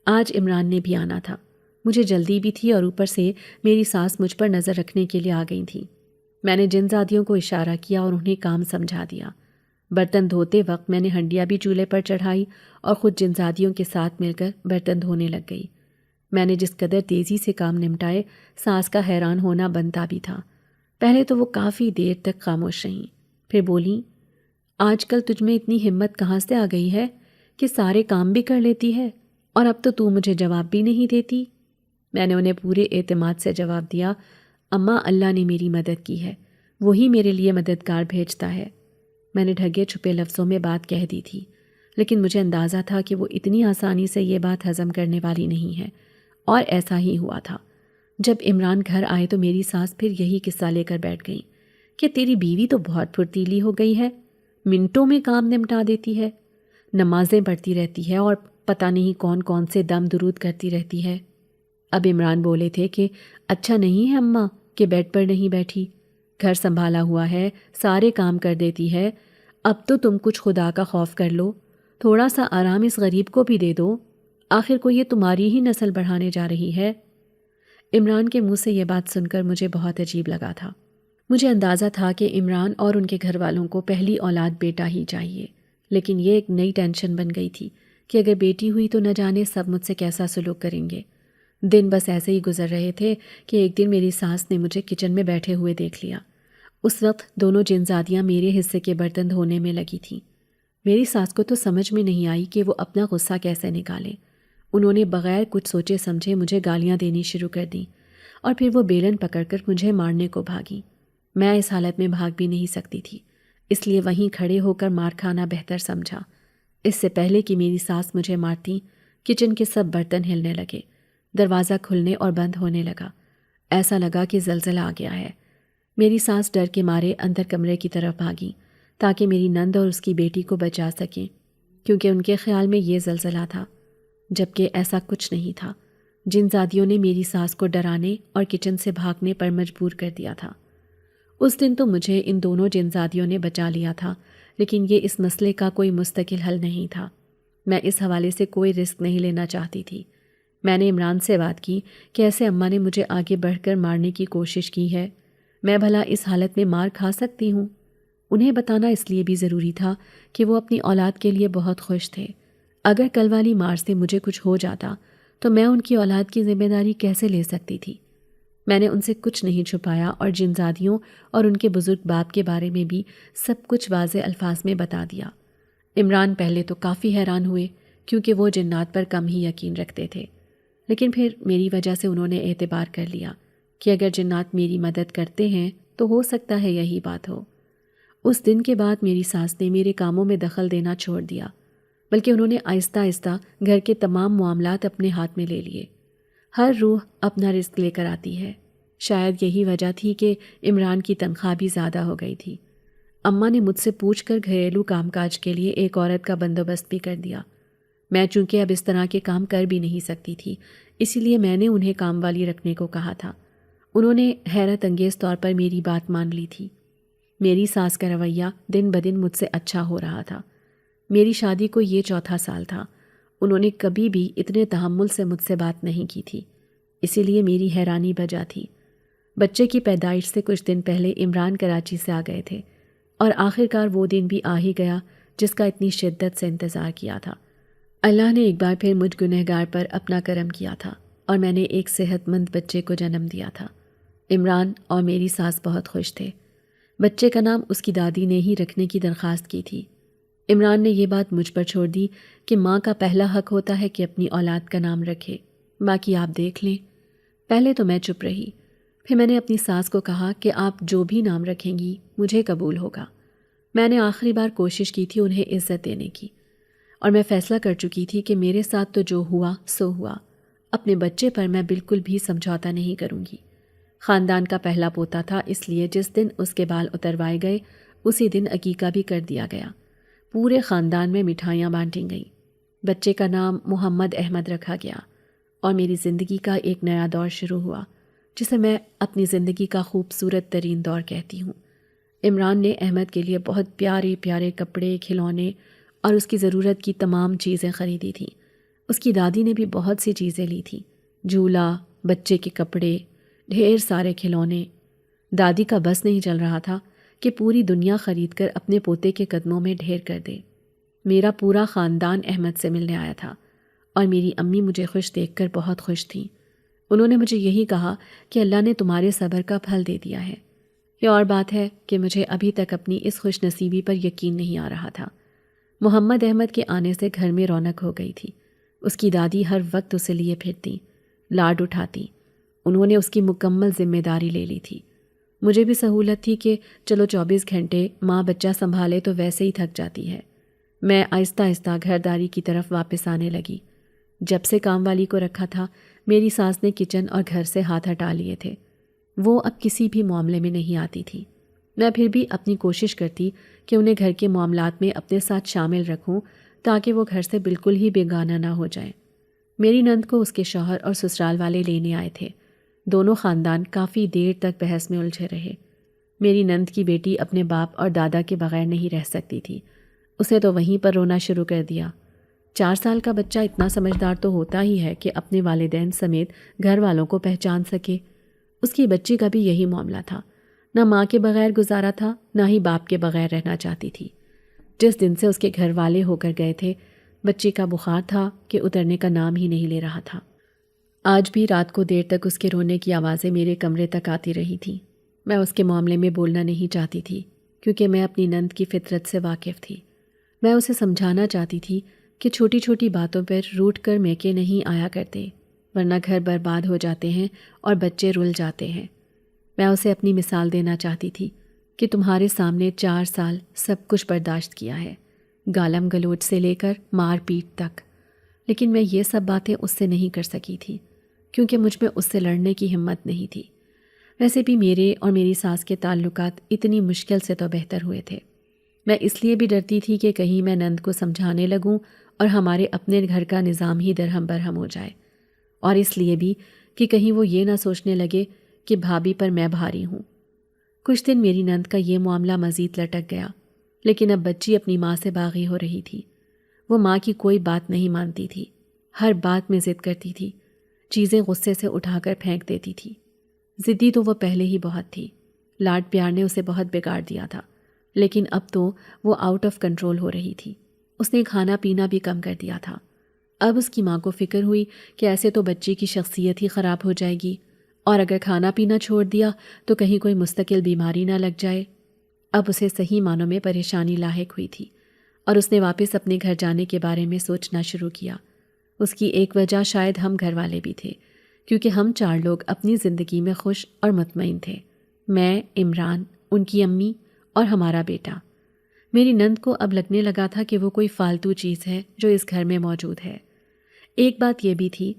Speaker 1: آج عمران نے بھی آنا تھا، مجھے جلدی بھی تھی اور اوپر سے میری ساس مجھ پر نظر رکھنے کے لیے آ گئی تھیں۔ میں نے جنزادیوں کو اشارہ کیا اور انہیں کام سمجھا دیا۔ برتن دھوتے وقت میں نے ہنڈیا بھی چولہے پر چڑھائی اور خود جنزادیوں کے ساتھ مل کر برتن دھونے لگ گئی۔ میں نے جس قدر تیزی سے کام نمٹائے، ساس کا حیران ہونا بنتا بھی تھا۔ پہلے تو وہ کافی دیر تک خاموش رہیں، پھر بولیں، آج کل تجھ میں اتنی ہمت کہاں سے آ گئی ہے کہ سارے کام بھی کر لیتی ہے اور اب تو مجھے جواب بھی نہیں دیتی۔ میں نے انہیں پورے اعتماد سے جواب دیا، اماں اللہ نے میری مدد کی ہے، وہی میرے لیے مددگار بھیجتا ہے۔ میں نے ڈھگے چھپے لفظوں میں بات کہہ دی تھی، لیکن مجھے اندازہ تھا کہ وہ اتنی آسانی سے یہ بات ہضم کرنے والی نہیں ہے، اور ایسا ہی ہوا تھا۔ جب عمران گھر آئے تو میری ساس پھر یہی قصہ لے کر بیٹھ گئی کہ تیری بیوی تو بہت پھرتیلی ہو گئی ہے، منٹوں میں کام نمٹا دیتی ہے، نمازیں پڑھتی رہتی ہے اور پتہ نہیں کون کون سے دم درود کرتی رہتی ہے۔ اب عمران بولے تھے کہ اچھا نہیں ہے اماں کہ بیڈ پر نہیں بیٹھی، گھر سنبھالا ہوا ہے، سارے کام کر دیتی ہے، اب تو تم کچھ خدا کا خوف کر لو، تھوڑا سا آرام اس غریب کو بھی دے دو، آخر کو یہ تمہاری ہی نسل بڑھانے جا رہی ہے۔ عمران کے منہ سے یہ بات سن کر مجھے بہت عجیب لگا تھا۔ مجھے اندازہ تھا کہ عمران اور ان کے گھر والوں کو پہلی اولاد بیٹا ہی چاہیے، لیکن یہ ایک نئی ٹینشن بن گئی تھی کہ اگر بیٹی ہوئی تو نہ جانے سب مجھ سے کیسا سلوک کریں گے۔ دن بس ایسے ہی گزر رہے تھے کہ ایک دن میری ساس نے مجھے کچن میں بیٹھے ہوئے دیکھ لیا۔ اس وقت دونوں جنزادیاں میرے حصے کے برتن دھونے میں لگی تھیں۔ میری ساس کو تو سمجھ میں نہیں آئی کہ وہ اپنا غصہ کیسے نکالیں۔ انہوں نے بغیر کچھ سوچے سمجھے مجھے گالیاں دینی شروع کر دیں اور پھر وہ بیلن پکڑ کر مجھے مارنے کو بھاگیں۔ میں اس حالت میں بھاگ بھی نہیں سکتی تھی، اس لیے وہیں کھڑے ہو کر مار کھانا بہتر سمجھا۔ اس سے پہلے کہ میری ساس مجھے مارتی، کچن کے سب برتن ہلنے لگے، دروازہ کھلنے اور بند ہونے لگا۔ ایسا لگا کہ زلزلہ آ گیا ہے۔ میری ساس ڈر کے مارے اندر کمرے کی طرف بھاگیں تاکہ میری نند اور اس کی بیٹی کو بچا سکیں، کیونکہ ان کے خیال میں یہ زلزلہ تھا، جبکہ ایسا کچھ نہیں تھا۔ جنزادیوں نے میری ساس کو ڈرانے اور کچن سے بھاگنے پر مجبور کر دیا تھا۔ اس دن تو مجھے ان دونوں جنزادیوں نے بچا لیا تھا، لیکن یہ اس مسئلے کا کوئی مستقل حل نہیں تھا۔ میں اس حوالے سے کوئی رسک نہیں لینا چاہتی تھی۔ میں نے عمران سے بات کی کہ ایسے اماں نے مجھے آگے بڑھ کر مارنے کی کوشش کی ہے، میں بھلا اس حالت میں مار کھا سکتی ہوں؟ انہیں بتانا اس لیے بھی ضروری تھا کہ وہ اپنی اولاد کے لیے بہت خوش تھے۔ اگر کل والی مار سے مجھے کچھ ہو جاتا تو میں ان کی اولاد کی ذمہ داری کیسے لے سکتی تھی؟ میں نے ان سے کچھ نہیں چھپایا اور جنزادیوں اور ان کے بزرگ باپ کے بارے میں بھی سب کچھ واضح الفاظ میں بتا دیا۔ عمران پہلے تو کافی حیران ہوئے کیونکہ وہ جنات پر کم ہی یقین رکھتے تھے، لیکن پھر میری وجہ سے انہوں نے اعتبار کر لیا کہ اگر جنات میری مدد کرتے ہیں تو ہو سکتا ہے یہی بات ہو۔ اس دن کے بعد میری ساس نے میرے کاموں میں دخل دینا چھوڑ دیا، بلکہ انہوں نے آہستہ آہستہ گھر کے تمام معاملات اپنے ہاتھ میں لے لیے۔ ہر روح اپنا رزق لے کر آتی ہے۔ شاید یہی وجہ تھی کہ عمران کی تنخواہ بھی زیادہ ہو گئی تھی۔ اماں نے مجھ سے پوچھ کر گھریلو کام کاج کے لیے ایک عورت کا بندوبست بھی کر دیا۔ میں چونکہ اب اس طرح کے کام کر بھی نہیں سکتی تھی، اسی لیے میں نے انہیں کام والی رکھنے کو کہا تھا۔ انہوں نے حیرت انگیز طور پر میری بات مان لی تھی۔ میری ساس کا رویہ دن بدن مجھ سے اچھا ہو رہا تھا۔ میری شادی کو یہ 4تھا سال تھا۔ انہوں نے کبھی بھی اتنے تحمل سے مجھ سے بات نہیں کی تھی، اسی لیے میری حیرانی بجا تھی۔ بچے کی پیدائش سے کچھ دن پہلے عمران کراچی سے آ گئے تھے، اور آخرکار وہ دن بھی آ ہی گیا جس کا اتنی شدت سے انتظار کیا تھا۔ اللہ نے ایک بار پھر مجھ گنہگار پر اپنا کرم کیا تھا اور میں نے ایک صحت مند بچے کو جنم دیا تھا۔ عمران اور میری ساس بہت خوش تھے۔ بچے کا نام اس کی دادی نے ہی رکھنے کی درخواست کی تھی۔ عمران نے یہ بات مجھ پر چھوڑ دی کہ ماں کا پہلا حق ہوتا ہے کہ اپنی اولاد کا نام رکھے، باقی آپ دیکھ لیں۔ پہلے تو میں چپ رہی، پھر میں نے اپنی ساس کو کہا کہ آپ جو بھی نام رکھیں گی مجھے قبول ہوگا۔ میں نے آخری بار کوشش کی تھی انہیں عزت دینے کی، اور میں فیصلہ کر چکی تھی کہ میرے ساتھ تو جو ہوا سو ہوا، اپنے بچے پر میں بالکل بھی سمجھوتا نہیں کروں گی۔ خاندان کا پہلا پوتا تھا، اس لیے جس دن اس کے بال اتروائے گئے اسی دن عقیقہ بھی کر دیا گیا۔ پورے خاندان میں مٹھائیاں بانٹی گئیں۔ بچے کا نام محمد احمد رکھا گیا، اور میری زندگی کا ایک نیا دور شروع ہوا جسے میں اپنی زندگی کا خوبصورت ترین دور کہتی ہوں۔ عمران نے احمد کے لیے بہت پیارے پیارے کپڑے، کھلونے اور اس کی ضرورت کی تمام چیزیں خریدی تھیں۔ اس کی دادی نے بھی بہت سی چیزیں لی تھیں، جھولا، بچے کے کپڑے، ڈھیر سارے کھلونے۔ دادی کا بس نہیں چل رہا تھا کہ پوری دنیا خرید کر اپنے پوتے کے قدموں میں ڈھیر کر دے۔ میرا پورا خاندان احمد سے ملنے آیا تھا، اور میری امی مجھے خوش دیکھ کر بہت خوش تھیں۔ انہوں نے مجھے یہی کہا کہ اللہ نے تمہارے صبر کا پھل دے دیا ہے۔ یہ اور بات ہے کہ مجھے ابھی تک اپنی اس خوش نصیبی پر یقین نہیں آ رہا تھا۔ محمد احمد کے آنے سے گھر میں رونق ہو گئی تھی۔ اس کی دادی ہر وقت اسے لیے پھرتی، لاڈ اٹھاتی۔ انہوں نے اس کی مکمل ذمہ داری لے لی تھی۔ مجھے بھی سہولت تھی کہ چلو 24 گھنٹے ماں بچہ سنبھالے تو ویسے ہی تھک جاتی ہے۔ میں آہستہ آہستہ گھرداری کی طرف واپس آنے لگی۔ جب سے کام والی کو رکھا تھا، میری ساس نے کچن اور گھر سے ہاتھ ہٹا لیے تھے۔ وہ اب کسی بھی معاملے میں نہیں آتی تھی۔ میں پھر بھی اپنی کوشش کرتی کہ انہیں گھر کے معاملات میں اپنے ساتھ شامل رکھوں تاکہ وہ گھر سے بالکل ہی بیگانہ نہ ہو جائیں۔ میری نند کو اس کے شوہر اور سسرال والے لینے آئے تھے۔ دونوں خاندان کافی دیر تک بحث میں الجھے رہے۔ میری نند کی بیٹی اپنے باپ اور دادا کے بغیر نہیں رہ سکتی تھی۔ اسے تو وہیں پر رونا شروع کر دیا۔ 4 سال کا بچہ اتنا سمجھدار تو ہوتا ہی ہے کہ اپنے والدین سمیت گھر والوں کو پہچان سکے۔ اس کی بچی کا بھی یہی معاملہ تھا، نہ ماں کے بغیر گزارا تھا، نہ ہی باپ کے بغیر رہنا چاہتی تھی۔ جس دن سے اس کے گھر والے ہو کر گئے تھے، بچی کا بخار تھا کہ اترنے کا نام ہی نہیں لے رہا تھا۔ آج بھی رات کو دیر تک اس کے رونے کی آوازیں میرے کمرے تک آتی رہی تھیں۔ میں اس کے معاملے میں بولنا نہیں چاہتی تھی کیونکہ میں اپنی نند کی فطرت سے واقف تھی۔ میں اسے سمجھانا چاہتی تھی کہ چھوٹی چھوٹی باتوں پر روٹ کر میکے نہیں آیا کرتے، ورنہ گھر برباد ہو جاتے ہیں اور بچے رل جاتے ہیں۔ میں اسے اپنی مثال دینا چاہتی تھی کہ تمہارے سامنے 4 سال سب کچھ برداشت کیا ہے، گالم گلوچ سے لے کر مار پیٹ تک، لیکن میں یہ سب باتیں اس سے نہیں کر سکی تھی کیونکہ مجھ میں اس سے لڑنے کی ہمت نہیں تھی۔ ویسے بھی میرے اور میری ساس کے تعلقات اتنی مشکل سے تو بہتر ہوئے تھے۔ میں اس لیے بھی ڈرتی تھی کہ کہیں میں نند کو سمجھانے لگوں اور ہمارے اپنے گھر کا نظام ہی درہم برہم ہو جائے، اور اس لیے بھی کہ کہیں وہ یہ نہ سوچنے لگے کہ بھابھی پر میں بھاری ہوں۔ کچھ دن میری نند کا یہ معاملہ مزید لٹک گیا، لیکن اب بچی اپنی ماں سے باغی ہو رہی تھی۔ وہ ماں کی کوئی بات نہیں مانتی تھی، ہر بات میں ضد کرتی تھی، چیزیں غصے سے اٹھا کر پھینک دیتی تھی۔ ضدی تو وہ پہلے ہی بہت تھی، لاڈ پیار نے اسے بہت بگاڑ دیا تھا، لیکن اب تو وہ آؤٹ آف کنٹرول ہو رہی تھی۔ اس نے کھانا پینا بھی کم کر دیا تھا۔ اب اس کی ماں کو فکر ہوئی کہ ایسے تو بچی کی شخصیت ہی خراب ہو جائے گی، اور اگر کھانا پینا چھوڑ دیا تو کہیں کوئی مستقل بیماری نہ لگ جائے۔ اب اسے صحیح معنوں میں پریشانی لاحق ہوئی تھی، اور اس نے واپس اپنے گھر جانے کے بارے میں سوچنا شروع کیا۔ اس کی ایک وجہ شاید ہم گھر والے بھی تھے، کیونکہ ہم 4 لوگ اپنی زندگی میں خوش اور مطمئن تھے، میں، عمران، ان کی امی اور ہمارا بیٹا۔ میری نند کو اب لگنے لگا تھا کہ وہ کوئی فالتو چیز ہے جو اس گھر میں موجود ہے۔ ایک بات یہ بھی تھی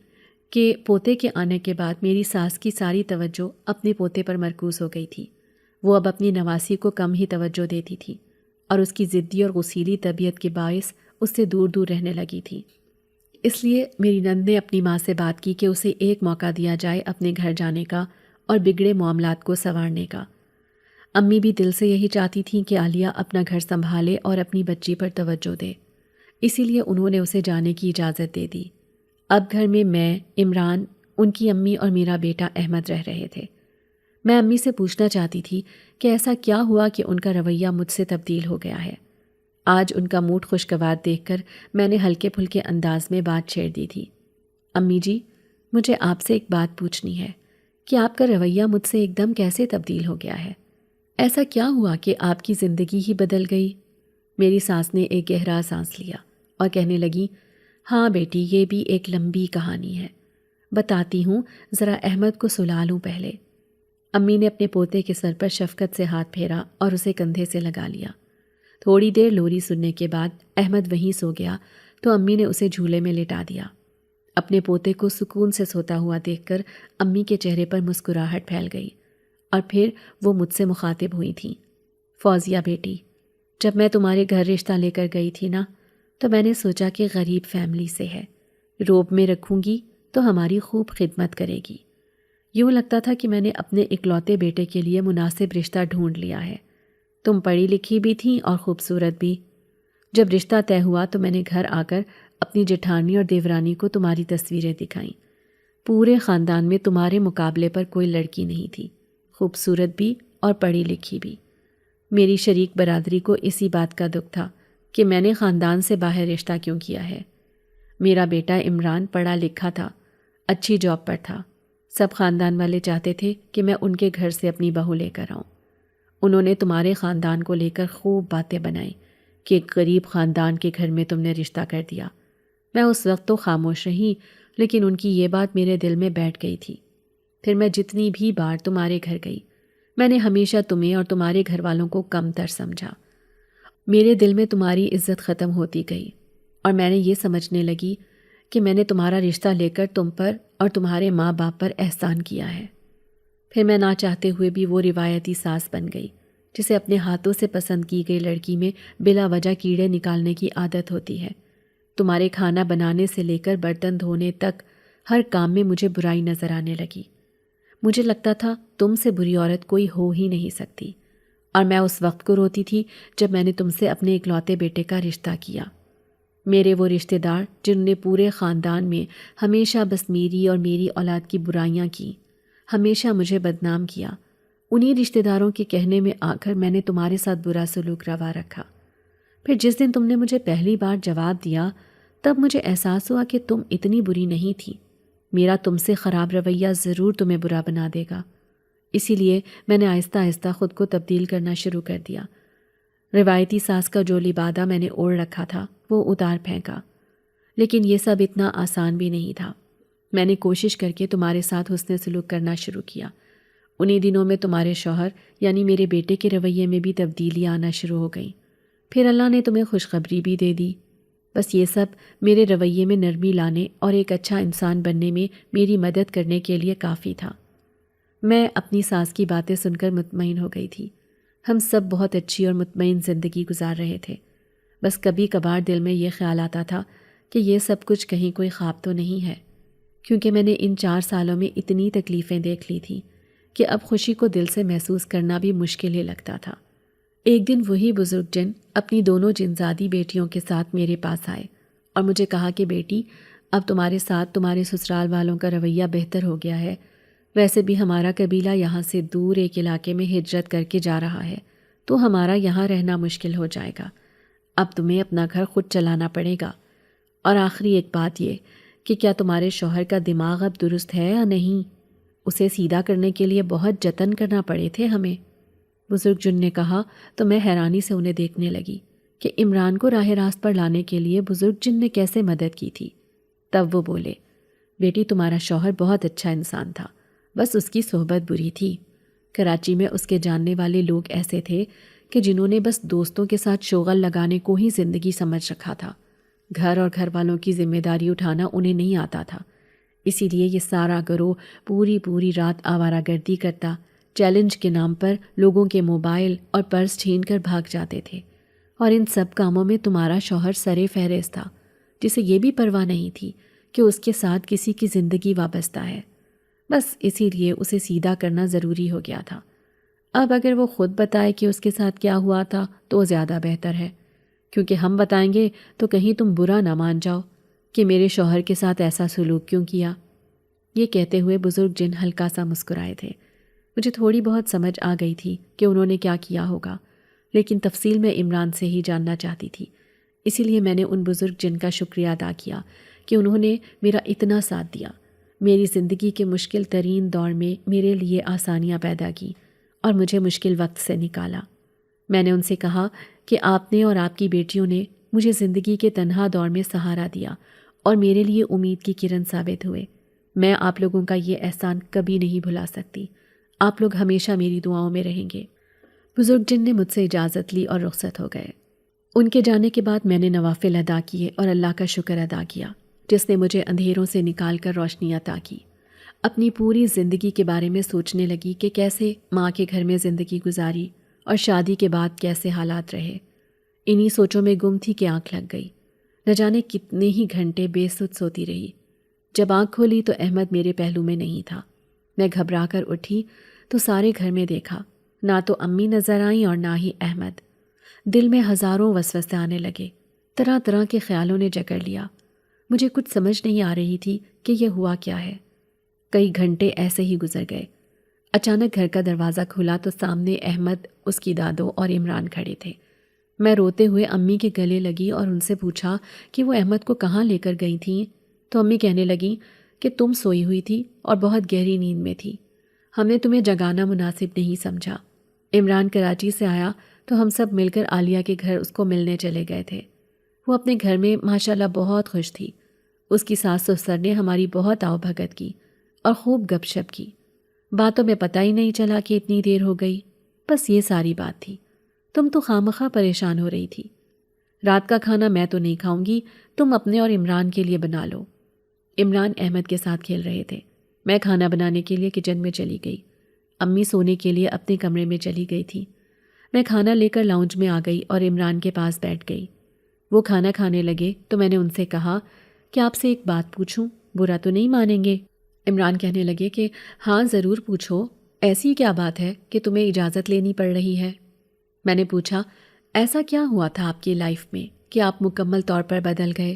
Speaker 1: کہ پوتے کے آنے کے بعد میری ساس کی ساری توجہ اپنے پوتے پر مرکوز ہو گئی تھی۔ وہ اب اپنی نواسی کو کم ہی توجہ دیتی تھی، اور اس کی ضدی اور غصیلی طبیعت کے باعث اس سے دور دور رہنے لگی تھی۔ اس لیے میری نند نے اپنی ماں سے بات کی کہ اسے ایک موقع دیا جائے اپنے گھر جانے کا اور بگڑے معاملات کو سنوارنے کا۔ امی بھی دل سے یہی چاہتی تھیں کہ عالیہ اپنا گھر سنبھالے اور اپنی بچی پر توجہ دے، اسی لیے انہوں نے اسے جانے کی اجازت دے دی۔ اب گھر میں، عمران، ان کی امی اور میرا بیٹا احمد رہ رہے تھے۔ میں امی سے پوچھنا چاہتی تھی کہ ایسا کیا ہوا کہ ان کا رویہ مجھ سے تبدیل ہو گیا ہے۔ آج ان کا موڈ خوشگوار دیکھ کر میں نے ہلکے پھلکے انداز میں بات چھیڑ دی تھی۔ امی جی، مجھے آپ سے ایک بات پوچھنی ہے کہ آپ کا رویہ مجھ سے ایک دم کیسے تبدیل ہو گیا ہے؟ ایسا کیا ہوا کہ آپ کی زندگی ہی بدل گئی؟ میری ساس نے ایک گہرا سانس لیا اور کہنے لگی، ہاں بیٹی، یہ بھی ایک لمبی کہانی ہے، بتاتی ہوں، ذرا احمد کو سلا لوں پہلے۔ امی نے اپنے پوتے کے سر پر شفقت سے ہاتھ پھیرا اور اسے کندھے سے لگا لیا۔ تھوڑی دیر لوری سننے کے بعد احمد وہیں سو گیا تو امی نے اسے جھولے میں لٹا دیا۔ اپنے پوتے کو سکون سے سوتا ہوا دیکھ کر امی کے چہرے پر مسکراہٹ پھیل گئی، اور پھر وہ مجھ سے مخاطب ہوئی تھیں، فوزیہ بیٹی، جب میں تمہارے گھر رشتہ لے کر گئی تھی نا، تو میں نے سوچا کہ غریب فیملی سے ہے، روب میں رکھوں گی تو ہماری خوب خدمت کرے گی۔ یوں لگتا تھا کہ میں نے اپنے اکلوتے بیٹے کے لیے مناسب رشتہ ڈھونڈ لیا ہے۔ تم پڑھی لکھی بھی تھیں اور خوبصورت بھی۔ جب رشتہ طے ہوا تو میں نے گھر آ کر اپنی جٹھانی اور دیورانی کو تمہاری تصویریں دکھائیں۔ پورے خاندان میں تمہارے مقابلے پر کوئی لڑکی نہیں تھی، خوبصورت بھی اور پڑھی لکھی بھی۔ میری شریک برادری کو اسی بات کا دکھ تھا کہ میں نے خاندان سے باہر رشتہ کیوں کیا ہے۔ میرا بیٹا عمران پڑھا لکھا تھا، اچھی جاب پر تھا، سب خاندان والے چاہتے تھے کہ میں ان کے گھر سے اپنی بہو لے کر آؤں۔ انہوں نے تمہارے خاندان کو لے کر خوب باتیں بنائیں کہ ایک غریب خاندان کے گھر میں تم نے رشتہ کر دیا۔ میں اس وقت تو خاموش رہی، لیکن ان کی یہ بات میرے دل میں بیٹھ گئی تھی۔ پھر میں جتنی بھی بار تمہارے گھر گئی، میں نے ہمیشہ تمہیں اور تمہارے گھر والوں کو کم تر سمجھا۔ میرے دل میں تمہاری عزت ختم ہوتی گئی، اور میں نے یہ سمجھنے لگی کہ میں نے تمہارا رشتہ لے کر تم پر اور تمہارے ماں باپ پر احسان کیا ہے۔ پھر میں نہ چاہتے ہوئے بھی وہ روایتی ساس بن گئی جسے اپنے ہاتھوں سے پسند کی گئی لڑکی میں بلا وجہ کیڑے نکالنے کی عادت ہوتی ہے۔ تمہارے کھانا بنانے سے لے کر برتن دھونے تک ہر کام میں مجھے برائی نظر آنے لگی۔ مجھے لگتا تھا تم سے بری عورت کوئی ہو ہی نہیں سکتی، اور میں اس وقت کو روتی تھی جب میں نے تم سے اپنے اکلوتے بیٹے کا رشتہ کیا۔ میرے وہ رشتہ دار جنہوں نے پورے خاندان میں ہمیشہ بس میری اور میری اولاد کی برائیاں کیں، ہمیشہ مجھے بدنام کیا، انہی رشتہ داروں کے کہنے میں آ کر میں نے تمہارے ساتھ برا سلوک روا رکھا۔ پھر جس دن تم نے مجھے پہلی بار جواب دیا، تب مجھے احساس ہوا کہ تم اتنی بری نہیں تھی۔ میرا تم سے خراب رویہ ضرور تمہیں برا بنا دے گا، اسی لیے میں نے آہستہ آہستہ خود کو تبدیل کرنا شروع کر دیا۔ روایتی ساس کا جو لبادہ میں نے اوڑھ رکھا تھا وہ اتار پھینکا، لیکن یہ سب اتنا آسان بھی نہیں تھا۔ میں نے کوشش کر کے تمہارے ساتھ حسن سلوک کرنا شروع کیا۔ انہی دنوں میں تمہارے شوہر یعنی میرے بیٹے کے رویے میں بھی تبدیلی آنا شروع ہو گئیں۔ پھر اللہ نے تمہیں خوشخبری بھی دے دی۔ بس یہ سب میرے رویے میں نرمی لانے اور ایک اچھا انسان بننے میں میری مدد کرنے کے لیے کافی تھا۔ میں اپنی ساس کی باتیں سن کر مطمئن ہو گئی تھی۔ ہم سب بہت اچھی اور مطمئن زندگی گزار رہے تھے۔ بس کبھی کبھار دل میں یہ خیال آتا تھا کہ یہ سب کچھ کہیں کوئی خواب تو نہیں ہے، کیونکہ میں نے ان 4 سالوں میں اتنی تکلیفیں دیکھ لی تھیں کہ اب خوشی کو دل سے محسوس کرنا بھی مشکل ہی لگتا تھا۔ ایک دن وہی بزرگ جن اپنی دونوں جنزادی بیٹیوں کے ساتھ میرے پاس آئے اور مجھے کہا کہ بیٹی، اب تمہارے ساتھ تمہارے سسرال والوں کا رویہ بہتر ہو گیا ہے۔ ویسے بھی ہمارا قبیلہ یہاں سے دور ایک علاقے میں ہجرت کر کے جا رہا ہے، تو ہمارا یہاں رہنا مشکل ہو جائے گا۔ اب تمہیں اپنا گھر خود چلانا پڑے گا۔ اور آخری ایک بات یہ کہ کیا تمہارے شوہر کا دماغ اب درست ہے یا نہیں؟ اسے سیدھا کرنے کے لیے بہت جتن کرنا پڑے تھے ہمیں۔ بزرگ جن نے کہا تو میں حیرانی سے انہیں دیکھنے لگی کہ عمران کو راہ راست پر لانے کے لیے بزرگ جن نے کیسے مدد کی تھی۔ تب وہ بولے، بیٹی تمہارا شوہر بہت اچھا انسان تھا، بس اس کی صحبت بری تھی۔ کراچی میں اس کے جاننے والے لوگ ایسے تھے کہ جنہوں نے بس دوستوں کے ساتھ شوغل لگانے کو ہی زندگی سمجھ رکھا تھا۔ گھر اور گھر والوں کی ذمہ داری اٹھانا انہیں نہیں آتا تھا، اسی لیے یہ سارا گروہ پوری رات آوارہ گردی کرتا، چیلنج کے نام پر لوگوں کے موبائل اور پرس چھین کر بھاگ جاتے تھے۔ اور ان سب کاموں میں تمہارا شوہر سرِ فہرست تھا، جسے یہ بھی پرواہ نہیں تھی کہ اس کے ساتھ کسی کی زندگی وابستہ ہے۔ بس اسی لیے اسے سیدھا کرنا ضروری ہو گیا تھا۔ اب اگر وہ خود بتائے کہ اس کے ساتھ کیا ہوا تھا تو زیادہ بہتر ہے، کیونکہ ہم بتائیں گے تو کہیں تم برا نہ مان جاؤ کہ میرے شوہر کے ساتھ ایسا سلوک کیوں کیا۔ یہ کہتے ہوئے بزرگ جن ہلکا سا مسکرائے تھے۔ مجھے تھوڑی بہت سمجھ آ گئی تھی کہ انہوں نے کیا کیا ہوگا، لیکن تفصیل میں عمران سے ہی جاننا چاہتی تھی۔ اسی لیے میں نے ان بزرگ جن کا شکریہ ادا کیا کہ انہوں نے میرا اتنا ساتھ دیا، میری زندگی کے مشکل ترین دور میں میرے لیے آسانیاں پیدا کی اور مجھے مشکل وقت سے نکالا۔ میں نے ان سے کہا کہ آپ نے اور آپ کی بیٹیوں نے مجھے زندگی کے تنہا دور میں سہارا دیا اور میرے لیے امید کی کرن ثابت ہوئے۔ میں آپ لوگوں کا یہ احسان کبھی نہیں بھلا سکتی۔ آپ لوگ ہمیشہ میری دعاؤں میں رہیں گے۔ بزرگ جن نے مجھ سے اجازت لی اور رخصت ہو گئے۔ ان کے جانے کے بعد میں نے نوافل ادا کیے اور اللہ کا شکر ادا کیا جس نے مجھے اندھیروں سے نکال کر روشنی عطا کی۔ اپنی پوری زندگی کے بارے میں سوچنے لگی کہ کیسے ماں کے گھر میں زندگی گزاری اور شادی کے بعد کیسے حالات رہے۔ انہی سوچوں میں گم تھی کہ آنکھ لگ گئی۔ نہ جانے کتنے ہی گھنٹے بے سد سوتی رہی۔ جب آنکھ کھولی تو احمد میرے پہلو میں نہیں تھا۔ میں گھبرا کر اٹھی تو سارے گھر میں دیکھا، نہ تو امی نظر آئیں اور نہ ہی احمد۔ دل میں ہزاروں وسوسے آنے لگے، طرح طرح کے خیالوں نے جکڑ لیا۔ مجھے کچھ سمجھ نہیں آ رہی تھی کہ یہ ہوا کیا ہے۔ کئی گھنٹے ایسے ہی گزر گئے۔ اچانک گھر کا دروازہ کھلا تو سامنے احمد، اس کی دادو اور عمران کھڑے تھے۔ میں روتے ہوئے امی کے گلے لگی اور ان سے پوچھا کہ وہ احمد کو کہاں لے کر گئی تھیں، تو امی کہنے لگیں کہ تم سوئی ہوئی تھی اور بہت گہری نیند میں تھی، ہم نے تمہیں جگانا مناسب نہیں سمجھا۔ عمران کراچی سے آیا تو ہم سب مل کر عالیہ کے گھر اس کو ملنے چلے گئے تھے۔ وہ اپنے گھر میں ماشاءاللہ بہت خوش تھی۔ اس کی ساس سسر نے ہماری بہت آؤ بھگت کی اور خوب گپ شپ کی۔ باتوں میں پتہ ہی نہیں چلا کہ اتنی دیر ہو گئی۔ بس یہ ساری بات تھی۔ تم تو خامخواہ پریشان ہو رہی تھی۔ رات کا کھانا میں تو نہیں کھاؤں گی، تم اپنے اور عمران کے لیے بنا لو۔ عمران احمد کے ساتھ کھیل رہے تھے۔ میں کھانا بنانے کے لیے کچن میں چلی گئی۔ امی سونے کے لیے اپنے کمرے میں چلی گئی تھی۔ میں کھانا لے کر لاؤنج میں آ گئی اور عمران کے پاس بیٹھ گئی۔ وہ کھانا کھانے لگے تو میں نے ان سے کہا کہ آپ سے ایک بات پوچھوں، برا تو نہیں مانیں گے؟ عمران کہنے لگے کہ ہاں ضرور پوچھو، ایسی کیا بات ہے کہ تمہیں اجازت لینی پڑ رہی ہے؟ میں نے پوچھا ایسا کیا ہوا تھا آپ کی لائف میں کہ آپ مکمل طور پر بدل گئے؟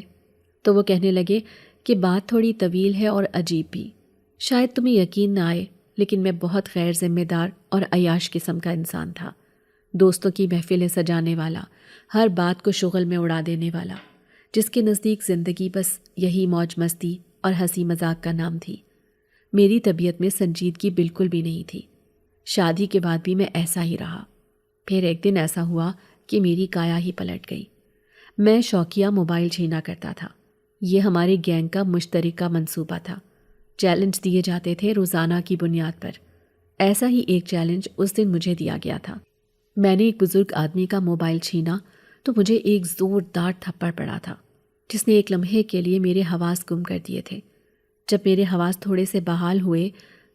Speaker 1: تو وہ کہنے لگے کہ بات تھوڑی طویل ہے اور عجیب بھی، شاید تمہیں یقین نہ آئے، لیکن میں بہت غیر ذمہ دار اور عیاش قسم کا انسان تھا۔ دوستوں کی محفلیں سجانے والا، ہر بات کو شغل میں اڑا دینے والا، جس کے نزدیک زندگی بس یہی موج مستی اور ہنسی مذاق کا نام تھی۔ میری طبیعت میں سنجیدگی بالکل بھی نہیں تھی۔ شادی کے بعد بھی میں ایسا ہی رہا۔ پھر ایک دن ایسا ہوا کہ میری کایا ہی پلٹ گئی۔ میں شوقیہ موبائل چھینا کرتا تھا۔ یہ ہماری گینگ کا مشترکہ منصوبہ تھا۔ چیلنج دیے جاتے تھے روزانہ کی بنیاد پر۔ ایسا ہی ایک چیلنج اس دن مجھے دیا گیا تھا۔ میں نے ایک بزرگ آدمی کا موبائل چھینا تو مجھے ایک زوردار تھپڑ پڑا تھا جس نے ایک لمحے کے لیے میرے حواس گم کر دیے تھے۔ جب میرے حواس تھوڑے سے بحال ہوئے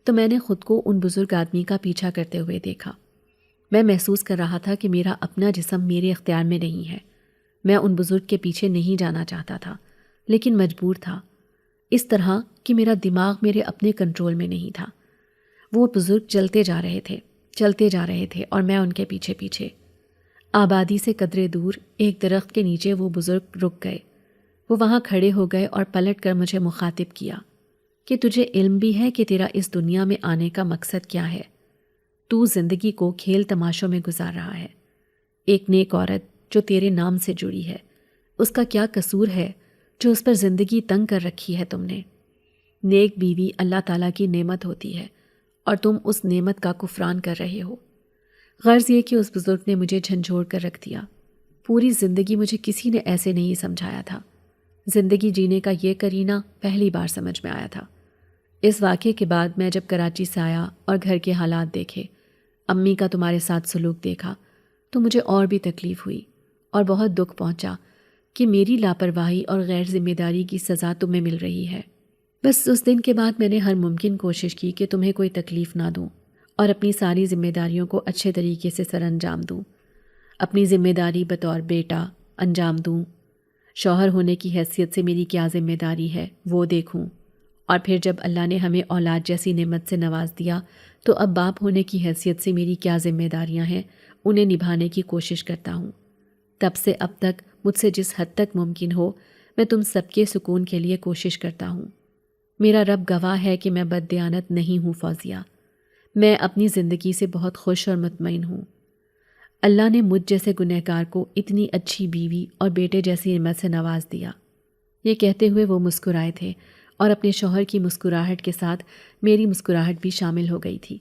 Speaker 1: تو میں نے خود کو ان بزرگ آدمی کا پیچھا کرتے ہوئے دیکھا۔ میں محسوس کر رہا تھا کہ میرا اپنا جسم میرے اختیار میں نہیں ہے۔ میں ان بزرگ کے پیچھے نہیں جانا چاہتا تھا، لیکن مجبور تھا، اس طرح کہ میرا دماغ میرے اپنے کنٹرول میں نہیں تھا۔ وہ بزرگ چلتے جا رہے تھے اور میں ان کے پیچھے پیچھے۔ آبادی سے قدرے دور ایک درخت کے نیچے وہ بزرگ رک گئے۔ وہ وہاں کھڑے ہو گئے اور پلٹ کر مجھے مخاطب کیا کہ تجھے علم بھی ہے کہ تیرا اس دنیا میں آنے کا مقصد کیا ہے؟ تو زندگی کو کھیل تماشوں میں گزار رہا ہے۔ ایک نیک عورت جو تیرے نام سے جڑی ہے، اس کا کیا قصور ہے جو اس پر زندگی تنگ کر رکھی ہے تم نے؟ نیک بیوی اللہ تعالیٰ کی نعمت ہوتی ہے اور تم اس نعمت کا کفران کر رہے ہو۔ غرض یہ کہ اس بزرگ نے مجھے جھنجھوڑ کر رکھ دیا۔ پوری زندگی مجھے کسی نے ایسے نہیں سمجھایا تھا۔ زندگی جینے کا یہ کرینہ پہلی بار سمجھ میں آیا تھا۔ اس واقعے کے بعد میں جب کراچی سے آیا اور گھر کے حالات دیکھے، امی کا تمہارے ساتھ سلوک دیکھا، تو مجھے اور بھی تکلیف ہوئی اور بہت دکھ پہنچا کہ میری لاپرواہی اور غیر ذمہ داری کی سزا تمہیں مل رہی ہے۔ بس اس دن کے بعد میں نے ہر ممکن کوشش کی کہ تمہیں کوئی تکلیف نہ دوں اور اپنی ساری ذمہ داریوں کو اچھے طریقے سے سر انجام دوں۔ اپنی ذمہ داری بطور بیٹا انجام دوں، شوہر ہونے کی حیثیت سے میری کیا ذمہ داری ہے وہ دیکھوں، اور پھر جب اللہ نے ہمیں اولاد جیسی نعمت سے نواز دیا تو اب باپ ہونے کی حیثیت سے میری کیا ذمہ داریاں ہیں انہیں نبھانے کی کوشش کرتا ہوں۔ تب سے اب تک مجھ سے جس حد تک ممکن ہو میں تم سب کے سکون کے لیے کوشش کرتا ہوں۔ میرا رب گواہ ہے کہ میں بددیانت نہیں ہوں فوزیہ۔ میں اپنی زندگی سے بہت خوش اور مطمئن ہوں۔ اللہ نے مجھ جیسے گنہگار کو اتنی اچھی بیوی اور بیٹے جیسی نعمت سے نواز دیا۔ یہ کہتے ہوئے وہ مسکرائے تھے اور اپنے شوہر کی مسکراہٹ کے ساتھ میری مسکراہٹ بھی شامل ہو گئی تھی۔